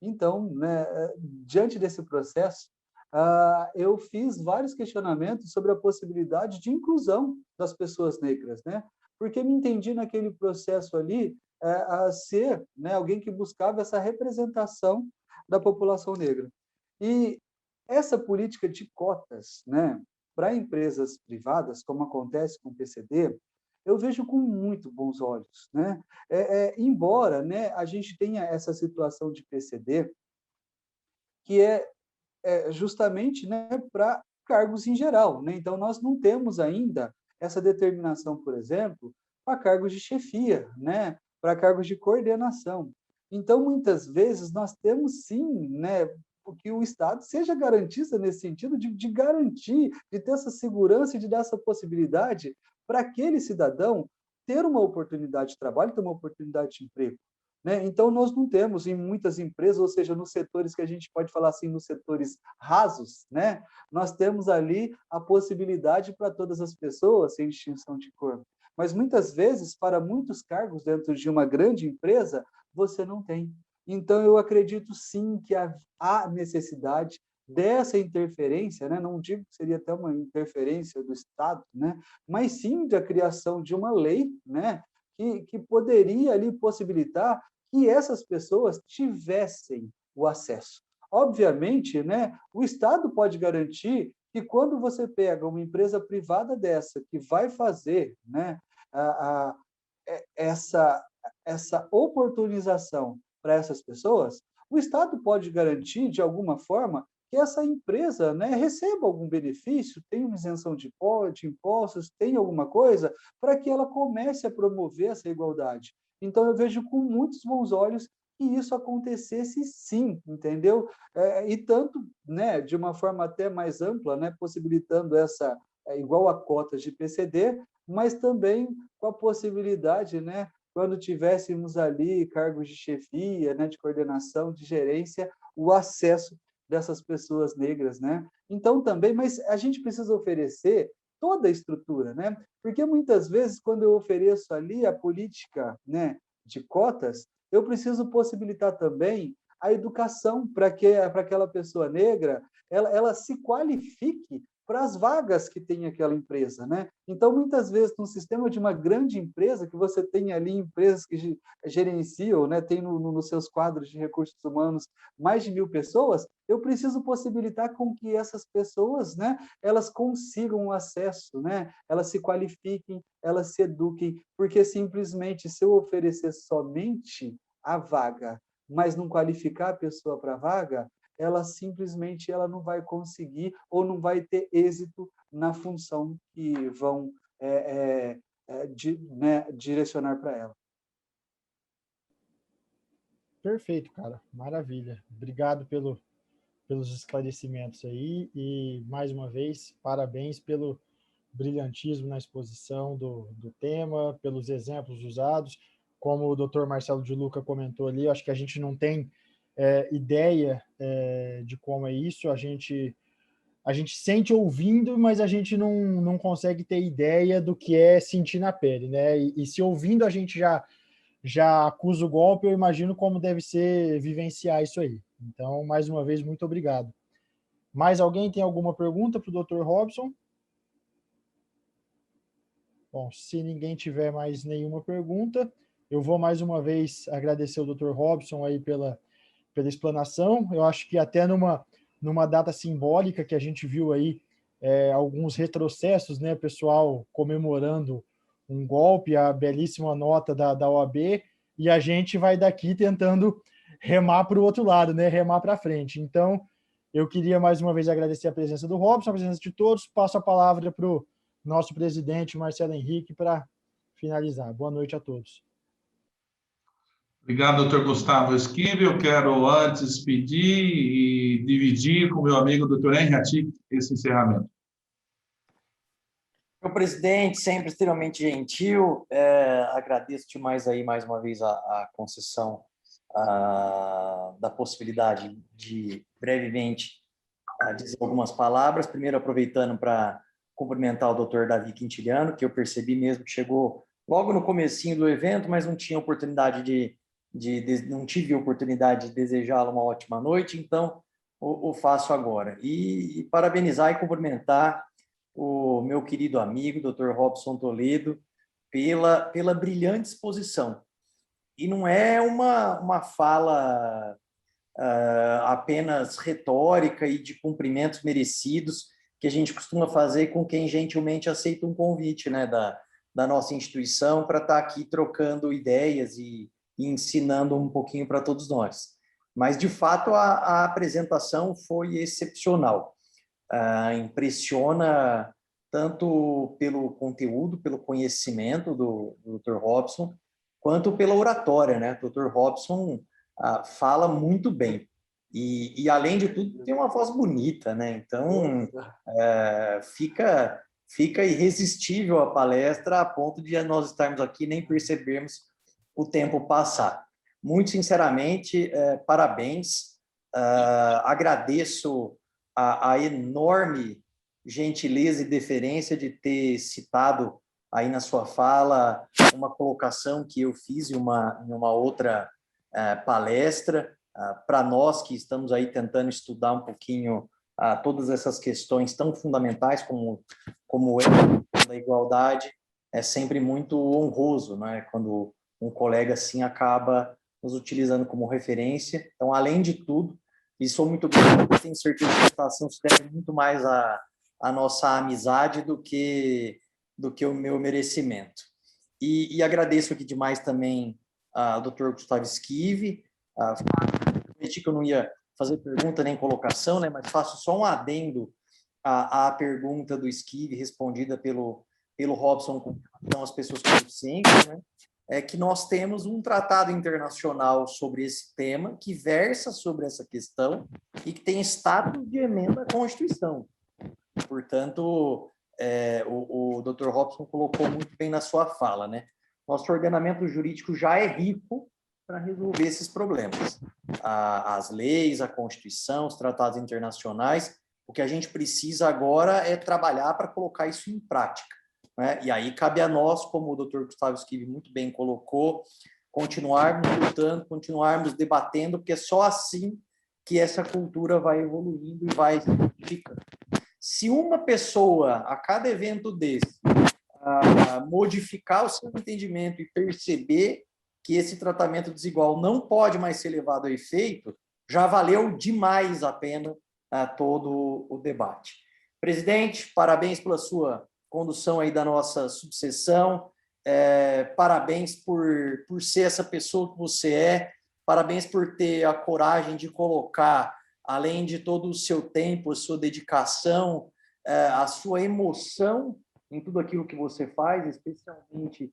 Então, né, diante desse processo, eu fiz vários questionamentos sobre a possibilidade de inclusão das pessoas negras, né? Porque me entendi naquele processo ali a ser, né, alguém que buscava essa representação da população negra. E essa política de cotas, né, para empresas privadas, como acontece com o PCD, eu vejo com muito bons olhos, né? Embora, né, a gente tenha essa situação de PCD, que justamente, né, para cargos em geral, né? Então, nós não temos ainda essa determinação, por exemplo, para cargos de chefia, né, para cargos de coordenação. Então, muitas vezes, nós temos sim, né, que o Estado seja garantista nesse sentido de garantir, de ter essa segurança e de dar essa possibilidade para aquele cidadão ter uma oportunidade de trabalho, ter uma oportunidade de emprego. Né? Então, nós não temos em muitas empresas, ou seja, nos setores que a gente pode falar assim, nos setores rasos, né? Nós temos ali a possibilidade para todas as pessoas, sem distinção de cor. Mas, muitas vezes, para muitos cargos dentro de uma grande empresa, você não tem. Então, eu acredito sim que há necessidade dessa interferência, né? Não digo que seria até uma interferência do Estado, né? Mas sim da criação de uma lei, né? Que poderia ali possibilitar que essas pessoas tivessem o acesso. Obviamente, né, o Estado pode garantir que quando você pega uma empresa privada dessa que vai fazer, né, essa oportunização para essas pessoas, o Estado pode garantir, de alguma forma, que essa empresa, né, receba algum benefício, tenha uma isenção de impostos, tenha alguma coisa, para que ela comece a promover essa igualdade. Então, eu vejo com muitos bons olhos que isso acontecesse sim, entendeu? E tanto, né, de uma forma até mais ampla, né, possibilitando essa, igual a cotas de PCD, mas também com a possibilidade, né, quando tivéssemos ali cargos de chefia, né, de coordenação, de gerência, o acesso dessas pessoas negras, né? Então também, mas a gente precisa oferecer toda a estrutura, né? Porque muitas vezes quando eu ofereço ali a política, né, de cotas, eu preciso possibilitar também a educação para que para aquela pessoa negra ela se qualifique para as vagas que tem aquela empresa, né? Então, muitas vezes, no sistema de uma grande empresa, que você tem ali empresas que gerenciam, né, tem nos seus quadros de recursos humanos mais de 1.000 pessoas, eu preciso possibilitar com que essas pessoas, né, elas consigam acesso, né, elas se qualifiquem, elas se eduquem, porque simplesmente se eu oferecer somente a vaga, mas não qualificar a pessoa para a vaga, ela simplesmente não vai conseguir ou não vai ter êxito na função que vão né, direcionar para ela. Perfeito, cara. Maravilha. Obrigado pelos esclarecimentos aí e, mais uma vez, parabéns pelo brilhantismo na exposição do tema, pelos exemplos usados. Como o Dr. Marcelo de Luca comentou ali, eu acho que a gente não tem ideia de como é isso, a gente sente ouvindo, mas a gente não consegue ter ideia do que é sentir na pele, né? E se ouvindo a gente já acusa o golpe, eu imagino como deve ser vivenciar isso aí. Então, mais uma vez, muito obrigado. Mais alguém tem alguma pergunta para o Dr. Robson? Bom, se ninguém tiver mais nenhuma pergunta, eu vou mais uma vez agradecer o Dr. Robson aí pela explanação. Eu acho que até numa data simbólica que a gente viu aí alguns retrocessos, né, pessoal comemorando um golpe, a belíssima nota da OAB, e a gente vai daqui tentando remar para o outro lado, né, remar para frente. Então, Eu queria mais uma vez agradecer a presença do Robson, a presença de todos. Passo a palavra para o nosso presidente, Marcelo Henrique, para finalizar. Boa noite a todos. Obrigado, doutor Gustavo Esquivel. Eu quero, antes, pedir e dividir com o meu amigo, doutor Henrique, esse encerramento. Meu presidente, sempre extremamente gentil, agradeço demais aí, mais uma vez, a concessão da possibilidade de, brevemente, dizer algumas palavras. Primeiro, aproveitando para cumprimentar o doutor Davi Quintiliano, que eu percebi mesmo que chegou logo no comecinho do evento, mas não tinha oportunidade não tive oportunidade de desejá-lo uma ótima noite, então o faço agora. E parabenizar e cumprimentar o meu querido amigo, Dr. Robson Toledo, pela brilhante exposição. E não é uma fala apenas retórica e de cumprimentos merecidos que a gente costuma fazer com quem gentilmente aceita um convite, né, da nossa instituição para estar aqui trocando ideias e ensinando um pouquinho para todos nós. Mas, de fato, a apresentação foi excepcional. Impressiona tanto pelo conteúdo, pelo conhecimento do Dr. Robson, quanto pela oratória, né? O Dr. Robson fala muito bem. E, além de tudo, tem uma voz bonita, né? Então, fica irresistível a palestra a ponto de nós estarmos aqui e nem percebermos o tempo passar. Muito sinceramente, parabéns. Agradeço a enorme gentileza e deferência de ter citado aí na sua fala uma colocação que eu fiz em uma outra palestra. Para nós que estamos aí tentando estudar um pouquinho todas essas questões tão fundamentais como a igualdade, é sempre muito honroso, né, quando um colega assim acaba nos utilizando como referência. Então, além de tudo, e sou muito grato, tenho certeza que a estação se deve muito mais à nossa amizade do que o meu merecimento. E agradeço aqui demais também ao Dr. Gustavo Esquive. Prometi que eu não ia fazer pergunta nem colocação, né, mas faço só um adendo à pergunta do Esquive, respondida pelo Robson com relação às pessoas com deficiência, né? É que nós temos um tratado internacional sobre esse tema, que versa sobre essa questão e que tem status de emenda à Constituição. Portanto, o Dr. Robson colocou muito bem na sua fala, né? Nosso ordenamento jurídico já é rico para resolver esses problemas. As leis, a Constituição, os tratados internacionais, o que a gente precisa agora é trabalhar para colocar isso em prática. E aí cabe a nós, como o Dr. Gustavo Esquive muito bem colocou, continuarmos lutando, continuarmos debatendo, porque é só assim que essa cultura vai evoluindo e vai se modificando. Se uma pessoa, a cada evento desse, modificar o seu entendimento e perceber que esse tratamento desigual não pode mais ser levado a efeito, já valeu demais a pena todo o debate. Presidente, parabéns pela sua condução aí da nossa subseção, parabéns por ser essa pessoa que você é, parabéns por ter a coragem de colocar, além de todo o seu tempo, a sua dedicação, a sua emoção em tudo aquilo que você faz, especialmente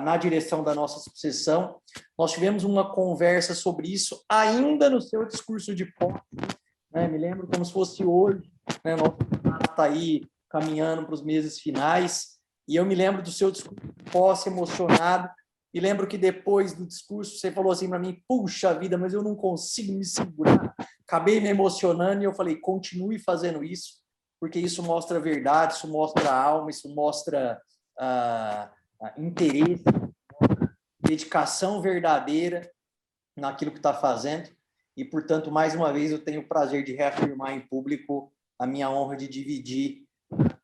na direção da nossa subseção. Nós tivemos uma conversa sobre isso ainda no seu discurso de posse, né? Me lembro como se fosse hoje, né? Nosso está aí caminhando para os meses finais, e eu me lembro do seu discurso de posse emocionado, e lembro que depois do discurso você falou assim para mim, puxa vida, mas eu não consigo me segurar, acabei me emocionando, e eu falei, continue fazendo isso, porque isso mostra verdade, isso mostra alma, isso mostra interesse, dedicação verdadeira naquilo que está fazendo, e, portanto, mais uma vez, eu tenho o prazer de reafirmar em público a minha honra de dividir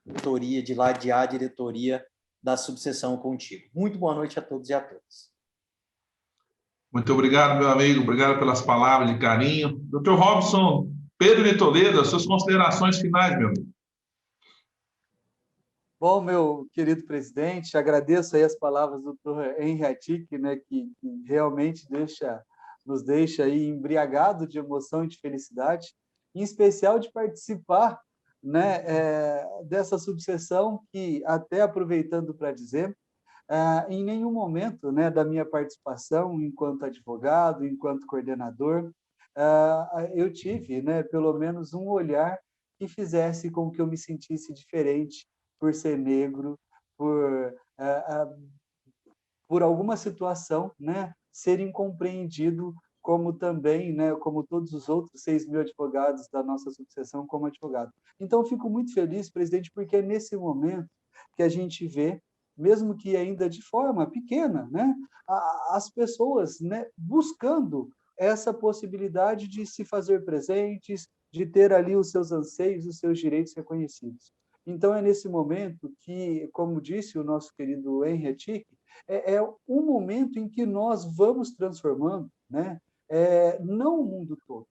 diretoria, de ladear a diretoria da subseção contigo. Muito boa noite a todos e a todas. Muito obrigado, meu amigo. Obrigado pelas palavras de carinho. Dr. Robson, Pedro de Toledo, as suas considerações finais, meu amigo. Bom, meu querido presidente, agradeço aí as palavras do Dr. Henrique, né, que realmente nos deixa aí embriagado de emoção e de felicidade. em especial de participar, né, dessa subseção que, até aproveitando para dizer, em nenhum momento, né, da minha participação enquanto advogado, enquanto coordenador, eu tive, né, pelo menos um olhar que fizesse com que eu me sentisse diferente por ser negro, por alguma situação, né, ser incompreendido, como também, né, como todos os outros 6.000 advogados da nossa subseção como advogado. Então, eu fico muito feliz, presidente, porque é nesse momento que a gente vê, mesmo que ainda de forma pequena, né, as pessoas, né, buscando essa possibilidade de se fazer presentes, de ter ali os seus anseios, os seus direitos reconhecidos. Então, é nesse momento que, como disse o nosso querido Henry Ettick, é um momento em que nós vamos transformando, né, não o mundo todo.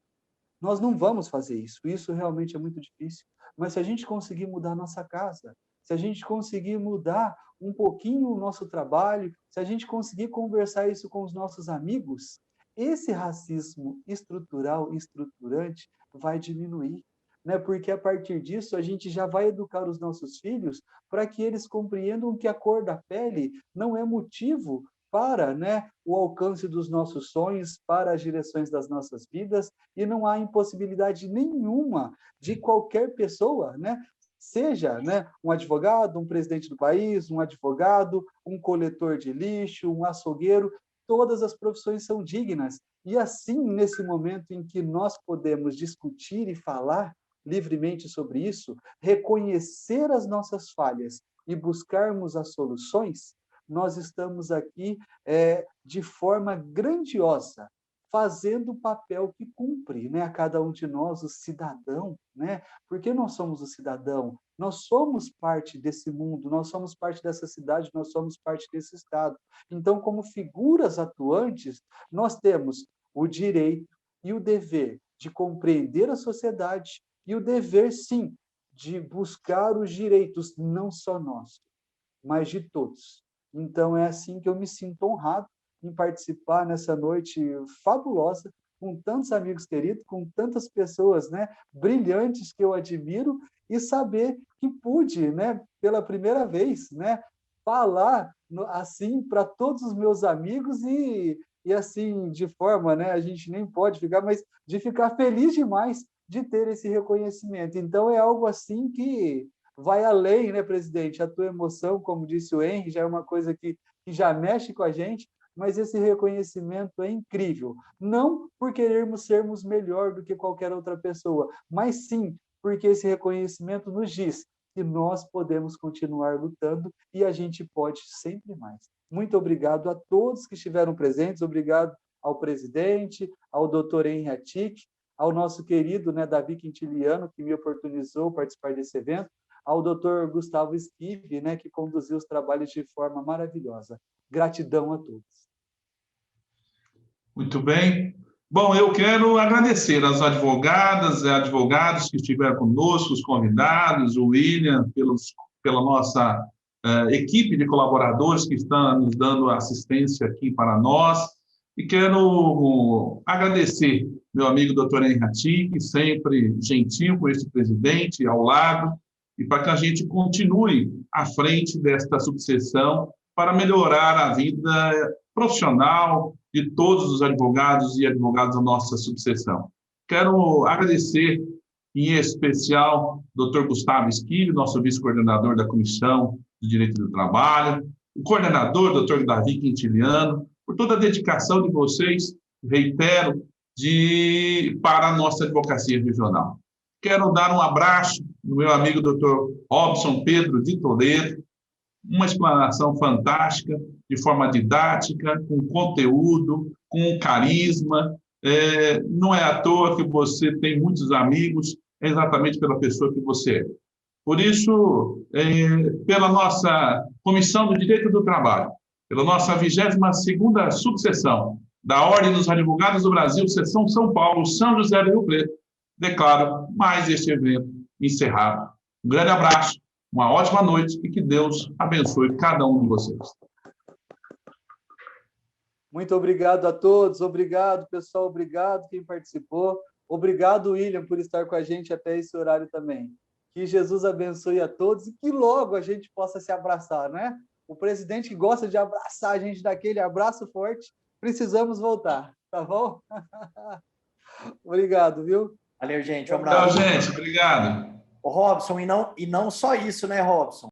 Nós não vamos fazer isso realmente é muito difícil, mas se a gente conseguir mudar a nossa casa, se a gente conseguir mudar um pouquinho o nosso trabalho, se a gente conseguir conversar isso com os nossos amigos, esse racismo estrutural e estruturante vai diminuir, né? Porque a partir disso a gente já vai educar os nossos filhos para que eles compreendam que a cor da pele não é motivo para, né, o alcance dos nossos sonhos, para as direções das nossas vidas, e não há impossibilidade nenhuma de qualquer pessoa, né, seja, né, um advogado, um presidente do país, um advogado, um coletor de lixo, um açougueiro, todas as profissões são dignas. E assim, nesse momento em que nós podemos discutir e falar livremente sobre isso, reconhecer as nossas falhas e buscarmos as soluções, nós estamos aqui de forma grandiosa, fazendo o papel que cumpre, né, a cada um de nós, o cidadão, né? Porque nós somos o cidadão, nós somos parte desse mundo, nós somos parte dessa cidade, nós somos parte desse estado. Então, como figuras atuantes, nós temos o direito e o dever de compreender a sociedade e o dever, sim, de buscar os direitos, não só nossos, mas de todos. Então, é assim que eu me sinto honrado em participar nessa noite fabulosa, com tantos amigos queridos, com tantas pessoas, né, brilhantes que eu admiro, e saber que pude, né, pela primeira vez, né, falar assim para todos os meus amigos e assim, de forma, né, a gente nem pode ficar, mas de ficar feliz demais de ter esse reconhecimento. Então, é algo assim que vai além, né, presidente? A tua emoção, como disse o Henry, já é uma coisa que já mexe com a gente, mas esse reconhecimento é incrível. Não por querermos sermos melhor do que qualquer outra pessoa, mas sim porque esse reconhecimento nos diz que nós podemos continuar lutando e a gente pode sempre mais. Muito obrigado a todos que estiveram presentes, obrigado ao presidente, ao doutor Henry Ettick, ao nosso querido, né, Davi Quintiliano, que me oportunizou participar desse evento, ao doutor Gustavo Esquive, né, que conduziu os trabalhos de forma maravilhosa. Gratidão a todos. Muito bem. Bom, eu quero agradecer às advogadas e advogados que estiveram conosco, os convidados, o William, pela nossa equipe de colaboradores que estão nos dando assistência aqui para nós. E quero agradecer meu amigo doutor Henry Ettick, sempre gentil com esse presidente ao lado, e para que a gente continue à frente desta subseção para melhorar a vida profissional de todos os advogados e advogadas da nossa subseção. Quero agradecer, em especial, o Dr. Gustavo Esquive, nosso vice-coordenador da Comissão de Direito do Trabalho, o coordenador, Dr. Davi Quintiliano, por toda a dedicação de vocês, reitero, para a nossa advocacia regional. Quero dar um abraço no meu amigo Dr. Robson Pedro de Toledo, uma explanação fantástica, de forma didática, com conteúdo, com carisma. Não é à toa que você tem muitos amigos, é exatamente pela pessoa que você é. Por isso, pela nossa Comissão do Direito do Trabalho, pela nossa 22ª subseção da Ordem dos Advogados do Brasil, Seção São Paulo, São José do Rio Preto, declaro mais este evento encerrado. Um grande abraço, uma ótima noite e que Deus abençoe cada um de vocês. Muito obrigado a todos, obrigado, pessoal, obrigado quem participou. Obrigado, William, por estar com a gente até esse horário também. Que Jesus abençoe a todos e que logo a gente possa se abraçar, né? O presidente que gosta de abraçar a gente daquele abraço forte, precisamos voltar, tá bom? Obrigado, viu? Valeu, gente. Um abraço. Tchau, gente. Obrigado. Ô, Robson, e não só isso, né, Robson?